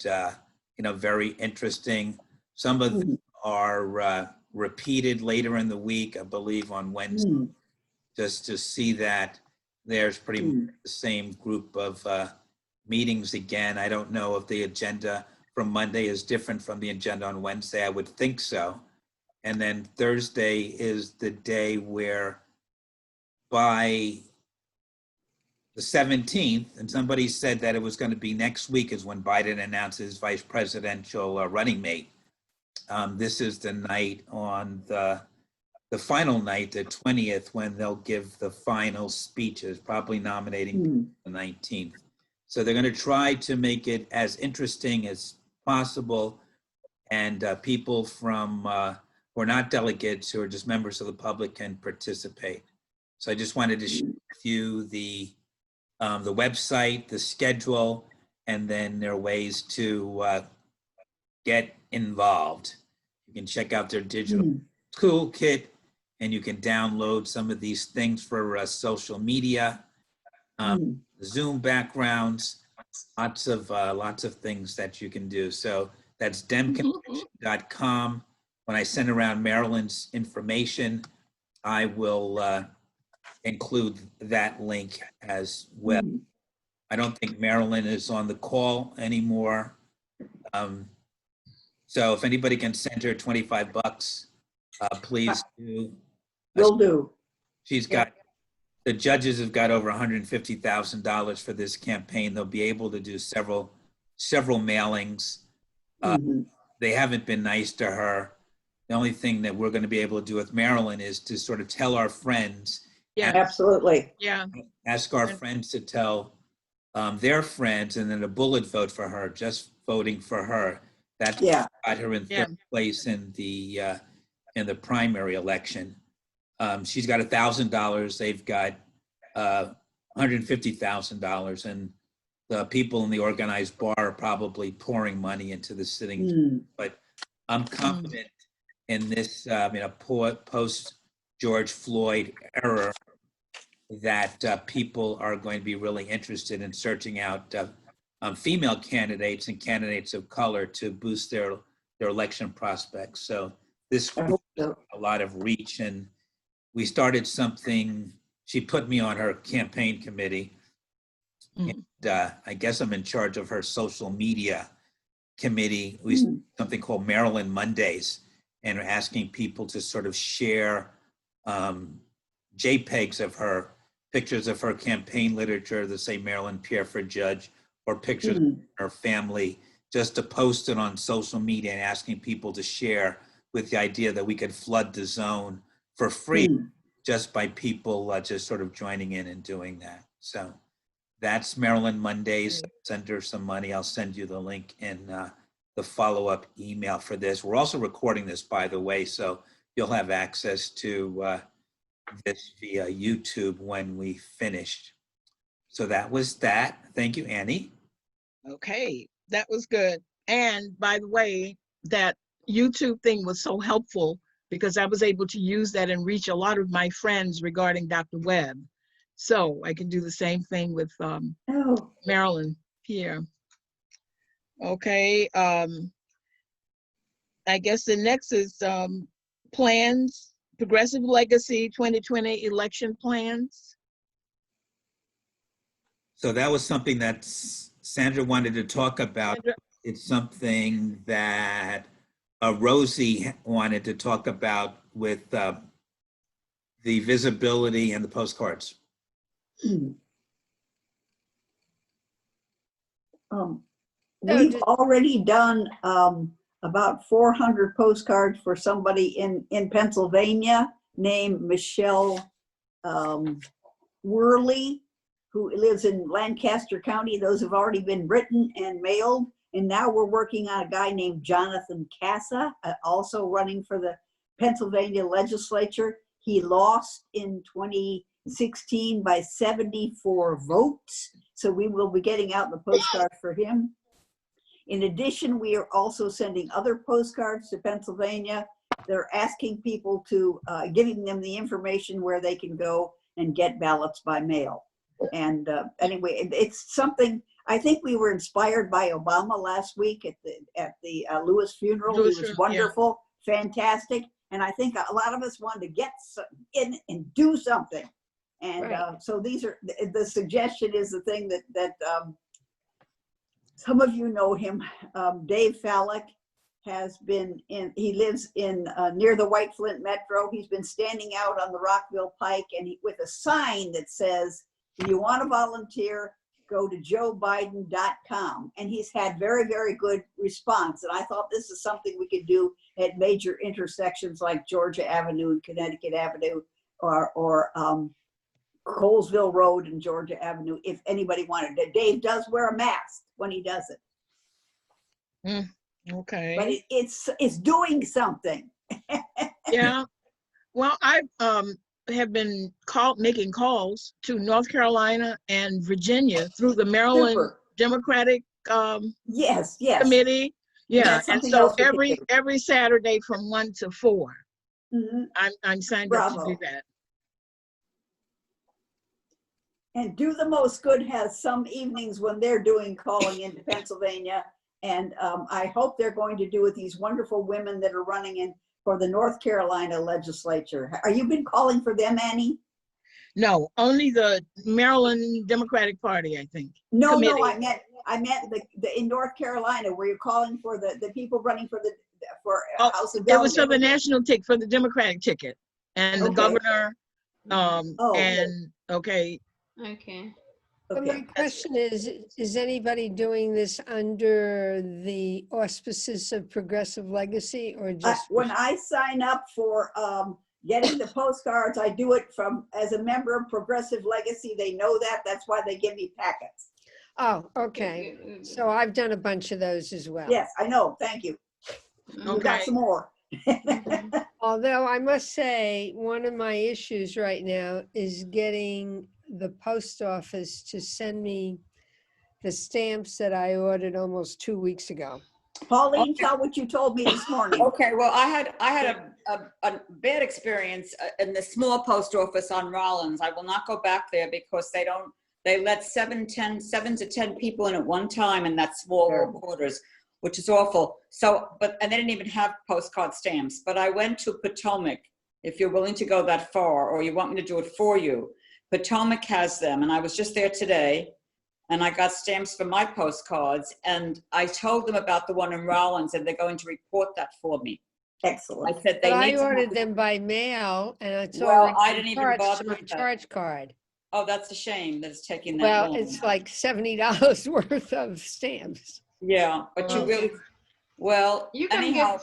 very interesting. Some of them are repeated later in the week, I believe on Wednesday, just to see that there's pretty much the same group of meetings again. I don't know if the agenda from Monday is different from the agenda on Wednesday. I would think so. And then Thursday is the day where by the 17th, and somebody said that it was going to be next week is when Biden announces vice presidential running mate. This is the night on the final night, the 20th, when they'll give the final speeches, probably nominating the 19th. So they're going to try to make it as interesting as possible, and people from who are not delegates, who are just members of the public, can participate. So I just wanted to share with you the website, the schedule, and then there are ways to get involved. You can check out their digital toolkit, and you can download some of these things for social media, Zoom backgrounds, lots of things that you can do. So that's demconvention.com. When I send around Marylin's information, I will include that link as well. I don't think Marylin is on the call anymore. So if anybody can send her $25, please do. Will do. She's got, the judges have got over $150,000 for this campaign. They'll be able to do several mailings. They haven't been nice to her. The only thing that we're going to be able to do with Marylin is to sort of tell our friends. Yeah, absolutely. Yeah. Ask our friends to tell their friends, and then a bullet vote for her, just voting for her. That got her in third place in the primary election. She's got $1,000. They've got $150,000, and the people in the organized bar are probably pouring money into the sitting. But I'm confident in this, post George Floyd era, that people are going to be really interested in searching out female candidates and candidates of color to boost their election prospects. So this group has a lot of reach, and we started something. She put me on her campaign committee, and I guess I'm in charge of her social media committee. We started something called Marylin Mondays, and we're asking people to sort of share JPEGs of her, pictures of her campaign literature that say Marylin Pierre for judge, or pictures of her family, just to post it on social media and asking people to share, with the idea that we could flood the zone for free just by people just sort of joining in and doing that. So that's Marylin Mondays. Send her some money. I'll send you the link in the follow-up email for this. We're also recording this, by the way, so you'll have access to this via YouTube when we finished. So that was that. Thank you, Annie. Okay, that was good. And by the way, that YouTube thing was so helpful because I was able to use that and reach a lot of my friends regarding Dr. Webb. So I can do the same thing with Marylin Pierre. Okay, I guess the next is plans, Progressive Legacy 2020 election plans. So that was something that Sandra wanted to talk about. It's something that Rosie wanted to talk about with the visibility and the postcards. We've already done about 400 postcards for somebody in Pennsylvania named Michelle Worley, who lives in Lancaster County. Those have already been written and mailed. And now we're working on a guy named Jonathan Casa, also running for the Pennsylvania legislature. He lost in 2016 by 74 votes. So we will be getting out the postcards for him. In addition, we are also sending other postcards to Pennsylvania. They're asking people to, giving them the information where they can go and get ballots by mail. And anyway, it's something, I think we were inspired by Obama last week at the Lewis funeral. He was wonderful, fantastic. And I think a lot of us wanted to get in and do something. And so these are, the suggestion is the thing that some of you know him, Dave Fallick has been in, he lives in near the White Flint Metro. He's been standing out on the Rockville Pike and with a sign that says, if you want to volunteer, go to joebiden.com. And he's had very, very good response. And I thought this is something we could do at major intersections like Georgia Avenue and Connecticut Avenue, or Colesville Road and Georgia Avenue, if anybody wanted to. Dave does wear a mask when he does it. Okay. But it's doing something. Yeah. Well, I have been making calls to North Carolina and Virginia through the Maryland Democratic yes Committee. Yeah, and so every Saturday from 1 to 4, I'm signed up to do that. And Do the Most Good has some evenings when they're doing calling into Pennsylvania. And I hope they're going to do with these wonderful women that are running in for the North Carolina legislature. Are you been calling for them, Annie? No, only the Maryland Democratic Party, I think. No, Committee. no, I meant the in North Carolina where you're calling for the people running for House of Delegates. It was for the national ticket, for the Democratic ticket, and the governor. Okay. But my question is anybody doing this under the auspices of Progressive Legacy, or just? When I sign up for getting the postcards, I do it as a member of Progressive Legacy. They know that. That's why they give me packets. Oh, okay. So I've done a bunch of those as well. Yes, I know. Thank you. You got some more. Although I must say, one of my issues right now is getting the post office to send me the stamps that I ordered almost 2 weeks ago. Pauline, tell what you told me this morning. Okay, well, I had a bad experience in the small post office on Rollins. I will not go back there because they let 7 to 10 people in at one time in that small quarters, which is awful. So, and they didn't even have postcard stamps. But I went to Potomac, if you're willing to go that far, or you want me to do it for you. Potomac has them, and I was just there today, and I got stamps for my postcards, and I told them about the one in Rollins, and they're going to report that for me. Excellent. I said I ordered them by mail, and it's I didn't even bother my charge card. Oh, that's a shame that it's taking that long. Well, it's like $70 worth of stamps. Yeah, but you really, you can anyhow.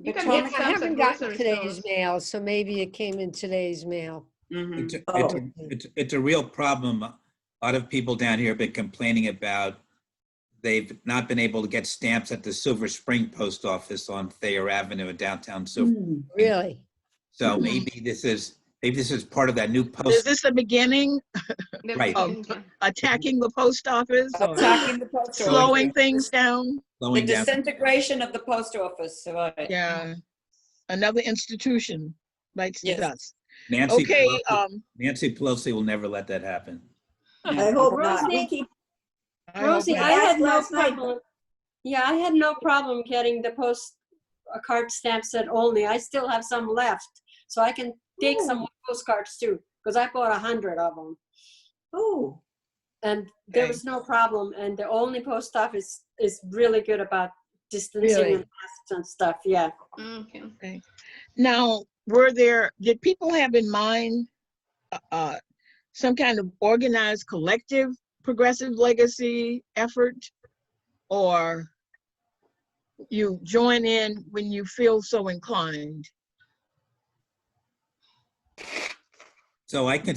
I haven't gotten today's mail, so maybe it came in today's mail. It's a real problem. A lot of people down here have been complaining about they've not been able to get stamps at the Silver Spring post office on Thayer Avenue in downtown Silver Spring. Really? So maybe this is part of that new post. Is this the beginning? Right. Of attacking the post office? Attacking the post office. Slowing things down? The disintegration of the post office. Right. Yeah. Another institution bites the dust. Nancy Pelosi will never let that happen. I hope not. Rosie, I had no problem. Yeah, I had no problem getting the postcard stamps at Olney. I still have some left, so I can take some more postcards too, because I bought 100 of them. Oh. And there was no problem. And the Olney post office is really good about distancing and masks and stuff. Yeah. Okay. Now, did people have in mind some kind of organized collective Progressive Legacy effort, or you join in when you feel so inclined? So I can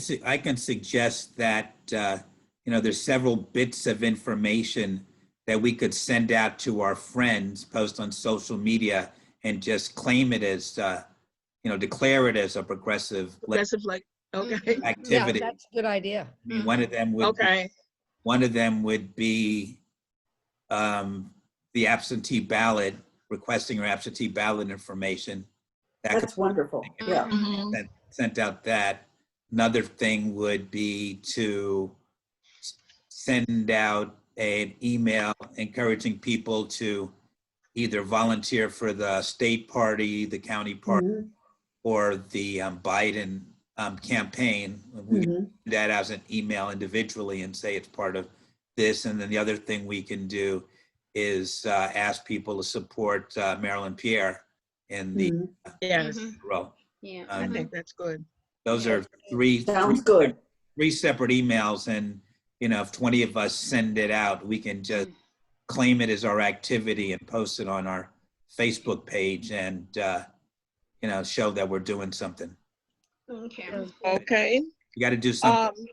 suggest that there's several bits of information that we could send out to our friends, post on social media, and just claim it as declare it as a progressive activity. Yeah, that's a good idea. I mean, one of them would be the absentee ballot, requesting your absentee ballot information. That's wonderful. Yeah. Sent out that. Another thing would be to send out an email encouraging people to either volunteer for the state party, the county party, or the Biden campaign. We can do that as an email individually and say it's part of this. And then the other thing we can do is ask people to support Marylin Pierre in the Yes, role. Yeah. I think that's good. Those are three separate emails, and if 20 of us send it out, we can just claim it as our activity and post it on our Facebook page and show that we're doing something. Okay. You got to do something.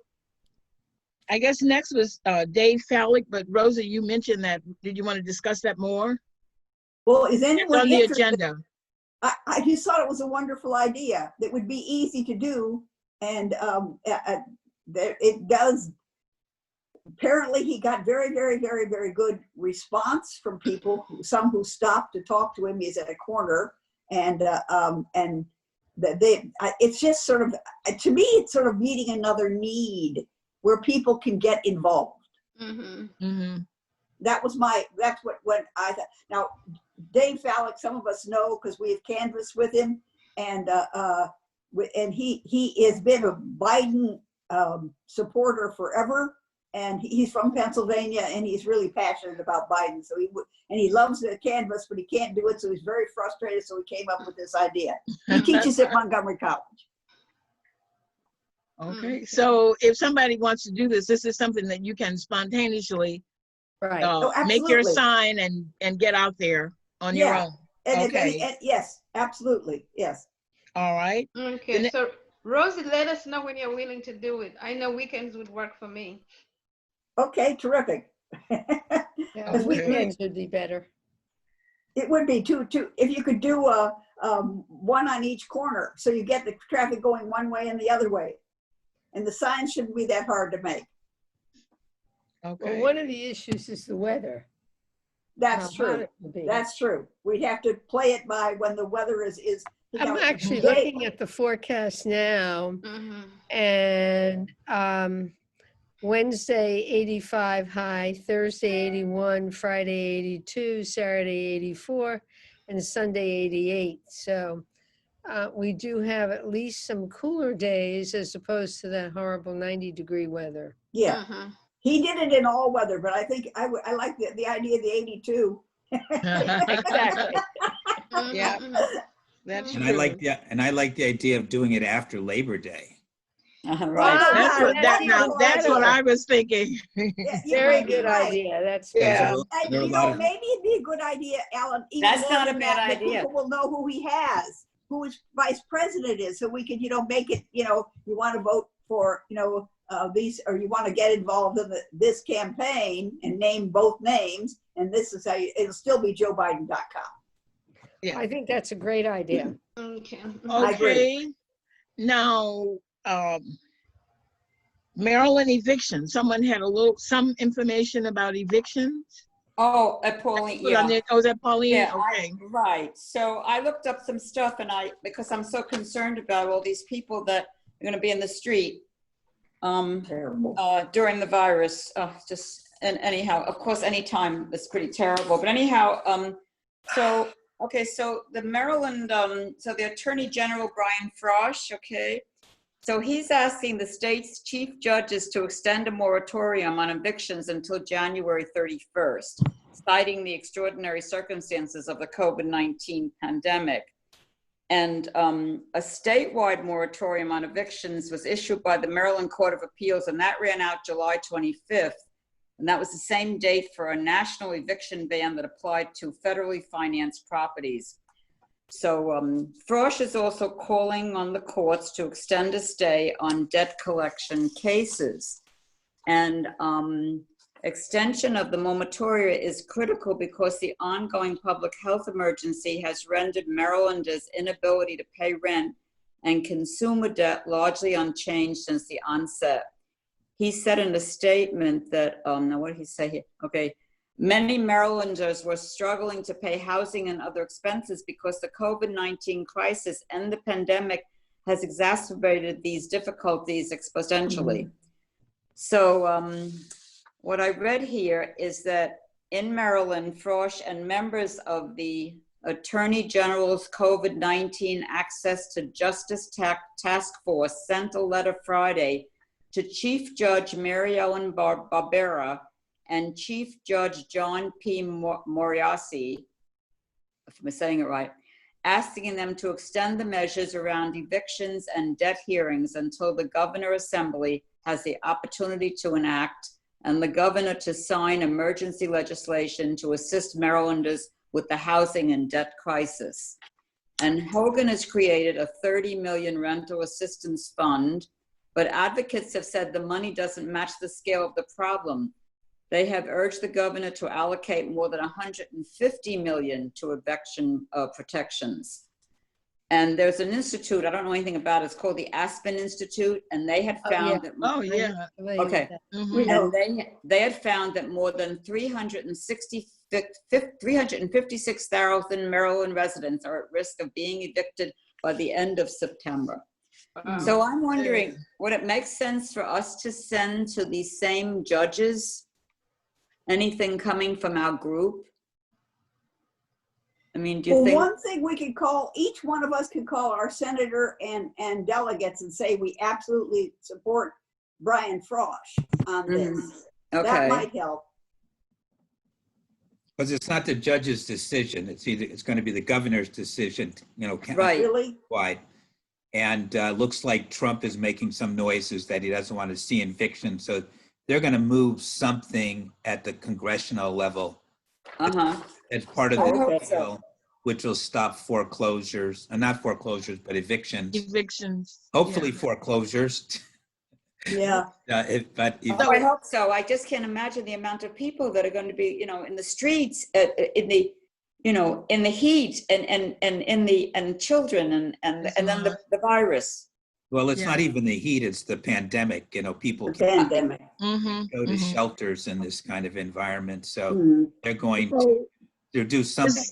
I guess next was Dave Fallick, but Rosa, you mentioned that. Did you want to discuss that more? Well, is It's anyone on the interested? agenda. I just thought it was a wonderful idea that would be easy to do. And it does. Apparently he got very, very, very, very good response from people, some who stopped to talk to him. He's at a corner, and it's just sort of, to me, it's sort of meeting another need where people can get involved. That's what I thought. Now, Dave Fallick, some of us know because we have canvassed with him, and he has been a Biden supporter forever, and he's from Pennsylvania, and he's really passionate about Biden. So he loves the canvas, but he can't do it, so he's very frustrated. So he came up with this idea. He teaches at Montgomery College. Okay, so if somebody wants to do this, this is something that you can spontaneously make your sign and get out there on your own. And yes, absolutely, yes. All right. Okay, so Rosie, let us know when you're willing to do it. I know weekends would work for me. Okay, terrific. Weekends would be better. It would be two. If you could do one on each corner, so you get the traffic going one way and the other way, and the signs shouldn't be that hard to make. Okay. Well, one of the issues is the weather. That's true. That's true. We'd have to play it by when the weather is. I'm actually looking at the forecast now, and Wednesday 85 high, Thursday 81, Friday 82, Saturday 84, and Sunday 88. So we do have at least some cooler days as opposed to that horrible 90-degree weather. Yeah. He did it in all weather, but I think I like the idea of the 82. Exactly. Yeah, that's And true. I like the idea of doing it after Labor Day. Right. That's what I was thinking. Very good idea. That's maybe it'd be a good idea, Alan. That's not a bad that idea. People will know who he has, who his vice president is, so we can, make it. You want to vote for, these, or you want to get involved in this campaign and name both names, and this is how it'll still be JoeBiden.com. Yeah, I think that's a great idea. Okay. Now, Maryland eviction. Someone had some information about evictions. Oh, Pauline, yeah. Oh, is that Pauline? Yeah, okay. Right. So I looked up some stuff, and because I'm so concerned about all these people that are going to be in the street during the virus. And anyhow, of course, anytime it's pretty terrible. But anyhow, so the Maryland, so the Attorney General Brian Frosh, so he's asking the state's chief judges to extend a moratorium on evictions until January 31st, citing the extraordinary circumstances of the COVID-19 pandemic. And a statewide moratorium on evictions was issued by the Maryland Court of Appeals, and that ran out July 25th. And that was the same date for a national eviction ban that applied to federally financed properties. So Frosh is also calling on the courts to extend a stay on debt collection cases. And extension of the moratoria is critical because the ongoing public health emergency has rendered Marylanders' inability to pay rent and consumer debt largely unchanged since the onset. He said in a statement that, now what did he say here? Many Marylanders were struggling to pay housing and other expenses because the COVID-19 crisis and the pandemic has exacerbated these difficulties exponentially. So what I read here is that in Maryland, Frosch and members of the Attorney General's COVID-19 Access to Justice Task Force sent a letter Friday to Chief Judge Mary Ellen Barbera and Chief Judge John P. Moriarty, if I'm saying it right, asking them to extend the measures around evictions and debt hearings until the Governor Assembly has the opportunity to enact and the governor to sign emergency legislation to assist Marylanders with the housing and debt crisis. And Hogan has created a $30 million rental assistance fund, but advocates have said the money doesn't match the scale of the problem. They have urged the governor to allocate more than $150 million to eviction protections. And there's an institute, I don't know anything about it, it's called the Aspen Institute, and they had found that. Oh, yeah. Okay. And they had found that more than 356,000 Maryland residents are at risk of being evicted by the end of September. So I'm wondering, would it make sense for us to send to these same judges anything coming from our group? I mean, do you think? One thing we could call, each one of us could call our senator and delegates and say we absolutely support Brian Frosch on this. Okay. That might help. Because it's not the judge's decision. It's going to be the governor's decision, you know, Right. Really? wide. And looks like Trump is making some noises that he doesn't want to see eviction. So they're going to move something at the congressional level as part of the bill, which will stop foreclosures, not foreclosures, but evictions. Evictions. Hopefully foreclosures. Yeah. I hope so. I just can't imagine the amount of people that are going to be, you know, in the streets, in the, you know, in the heat, and children, and then the virus. Well, it's not even the heat; it's the pandemic. You know, people can't go to shelters in this kind of environment, so they're going to do something.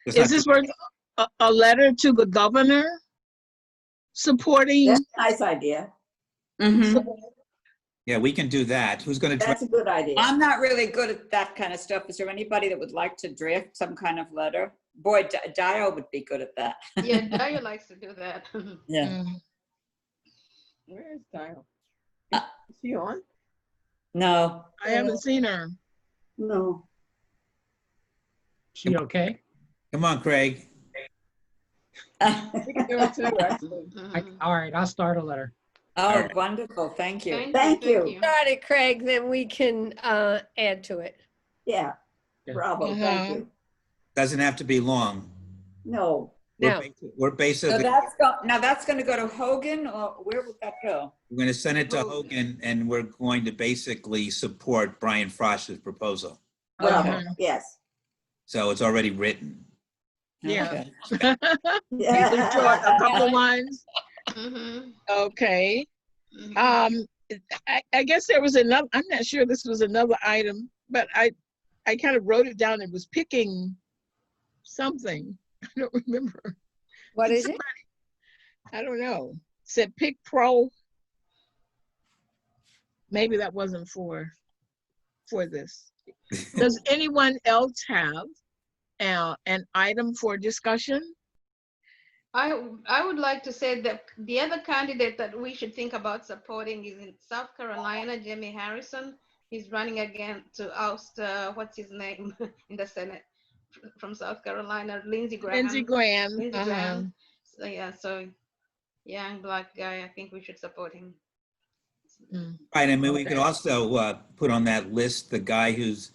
Is this worth a letter to the governor supporting? That's a nice idea. Yeah, we can do that. Who's going to? That's a good idea. I'm not really good at that kind of stuff. Is there anybody that would like to draft some kind of letter? Boy, Dio would be good at that. Yeah, Dio likes to do that. Yeah. Where is Dio? Is she on? No. I haven't seen her. No. She okay? Come on, Craig. We can do it too, actually. All right, I'll start a letter. Oh, wonderful. Thank you. Thank you. Start it, Craig, then we can add to it. Yeah. Bravo. Thank you. Doesn't have to be long. No. We're basically. So that's going to go to Hogan, or where would that go? We're going to send it to Hogan, and we're going to basically support Brian Frosch's proposal. Bravo. Yes. So it's already written. Yeah. Okay. Either short, a couple lines. Okay. I guess there was another, I'm not sure this was another item, but I kind of wrote it down. It was picking something. I don't remember. What is it? I don't know. Said pick pro. Maybe that wasn't for this. Does anyone else have an item for discussion? I would like to say that the other candidate that we should think about supporting is in South Carolina, Jimmy Harrison. He's running again to oust, what's his name, in the Senate from South Carolina, Lindsey Graham. Lindsey Graham. Lindsey Graham. So yeah, so young black guy, I think we should support him. Right, I mean, we could also put on that list the guy who's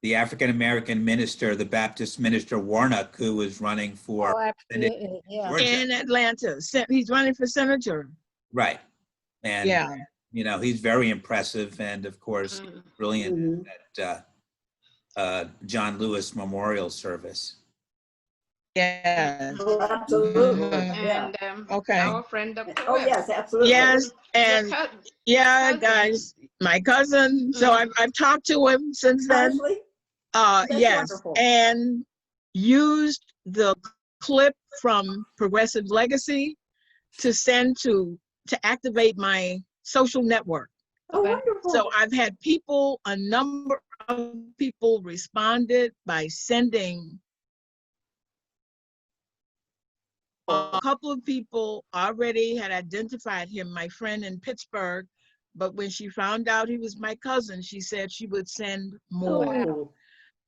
the African-American minister, the Baptist minister Warnock, who was running for absolutely. Yeah. In Atlanta. He's running for senator. Right. And, you know, he's very impressive and, of course, brilliant at John Lewis Memorial Service. Yeah. Oh, absolutely. And our friend Dr. Oh, yes, absolutely. Yes, and guys, my cousin. So I've talked to him since then. Yes, wonderful. And used the clip from Progressive Legacy to send to activate my social network. Oh, wonderful. So I've had people, a number of people responded by sending. A couple of people already had identified him, my friend in Pittsburgh, but when she found out he was my cousin, she said she would send more. Oh.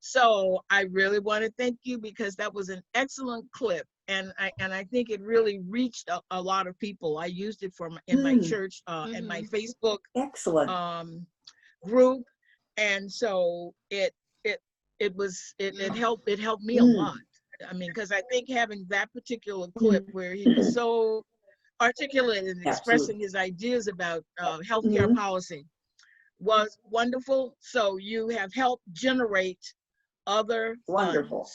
So I really want to thank you because that was an excellent clip. And I think it really reached a lot of people. I used it in my church, in my Facebook Excellent. Group. And so it helped me a lot. I mean, because I think having that particular clip where he was so articulate in expressing his ideas about healthcare policy was wonderful. So you have helped generate other Wonderful.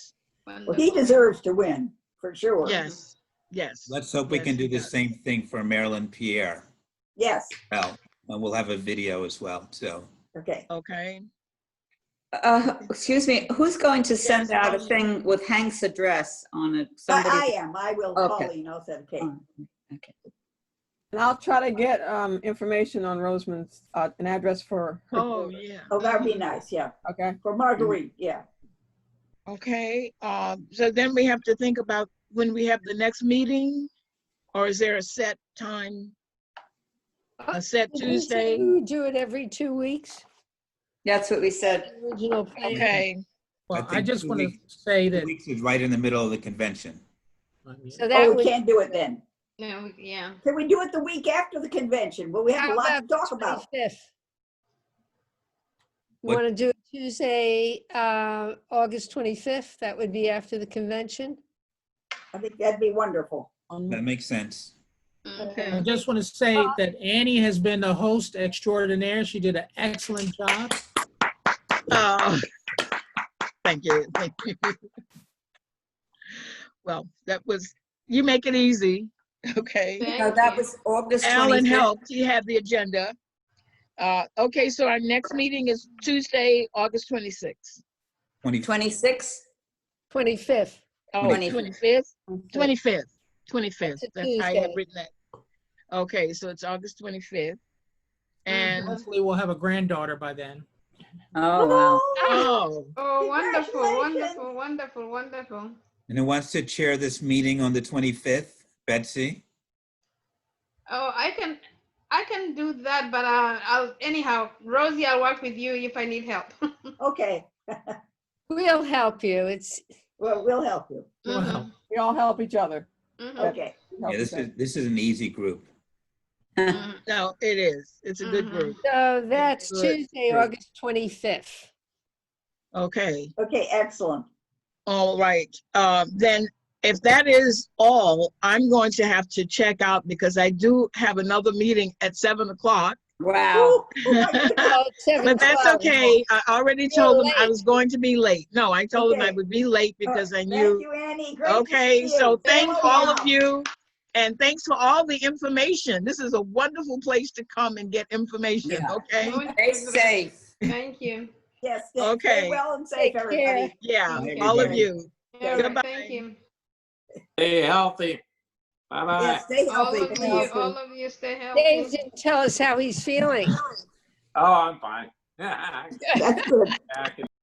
funds. Well, he deserves to win, for sure. Yes, yes. Let's hope we can do the same thing for Marylin Pierre. Yes. Well, and we'll have a video as well, so. Okay. Okay. Excuse me, who's going to send out a thing with Hank's address on it? I am. I will call Okay. you. Okay. Okay. And I'll try to get information on Rosamond's, an address for her. Oh, yeah. Oh, that'd be nice. Yeah. Okay. For Marguerite. Yeah. Okay. So then we have to think about when we have the next meeting, or is there a set time? A set Tuesday? We do it every 2 weeks. That's what we said. Original plan. Okay. Well, I think just 2 want to weeks- say 2 that. weeks is right in the middle of the convention. So that Oh, we would, can't do it then. No, yeah. Can we do it the week after the convention? Well, we have how a lot to about the talk about. 25th? You What- want to do it Tuesday, August 25th? That would be after the convention? I think that'd be wonderful. That makes sense. Okay. I just want to say that Annie has been the host extraordinaire. She did an excellent job. Thank you. Thank you. Well, that was, you make it easy. Okay. No, that was August 25th. Alan helped. He had the agenda. Okay, so our next meeting is Tuesday, August 26th. 26? 25th. Oh, 25th. 25th. 25th. That's a That's, I have Tuesday. written that. Okay, so it's August 25th. And, Hopefully we'll have a granddaughter by then. Oh, wow. oh, Oh, wonderful, Congratulations. wonderful, wonderful, wonderful. And who wants to chair this meeting on the 25th? Betsy? Oh, I can do that, but anyhow, Rosie, I'll work with you if I need help. Okay. We'll help you. It's, Well, we'll help you. We'll help. We all help each other. Mhm. Okay. Help Yeah, each other. this is an easy group. Mhm. no, it is. It's a good Mhm. group. so that's Good, Tuesday, good. August 25th. Okay. Okay, excellent. All right. Then if that is all, I'm going to have to check out because I do have another meeting at 7 o'clock. Wow. Oh, it's But that's 7:12. okay. I already You're told them I late. was going to be late. No, I told them I Okay. would be late because I Thank knew. you, Annie. Great to Okay, see so you. thank Farewell all now. of you. And thanks for all the information. This is a wonderful place to come and get information, Yeah. okay? Stay safe. Thank you. Yes, Okay. stay well and safe, Take care. everybody. Yeah, Okay. all of Everybody. you. All right, Goodbye. thank you. Stay healthy. Bye-bye. Yes, stay All healthy, of you, please. all of you stay Dave healthy. didn't tell us how he's feeling. Oh, I'm fine. That's good. Back in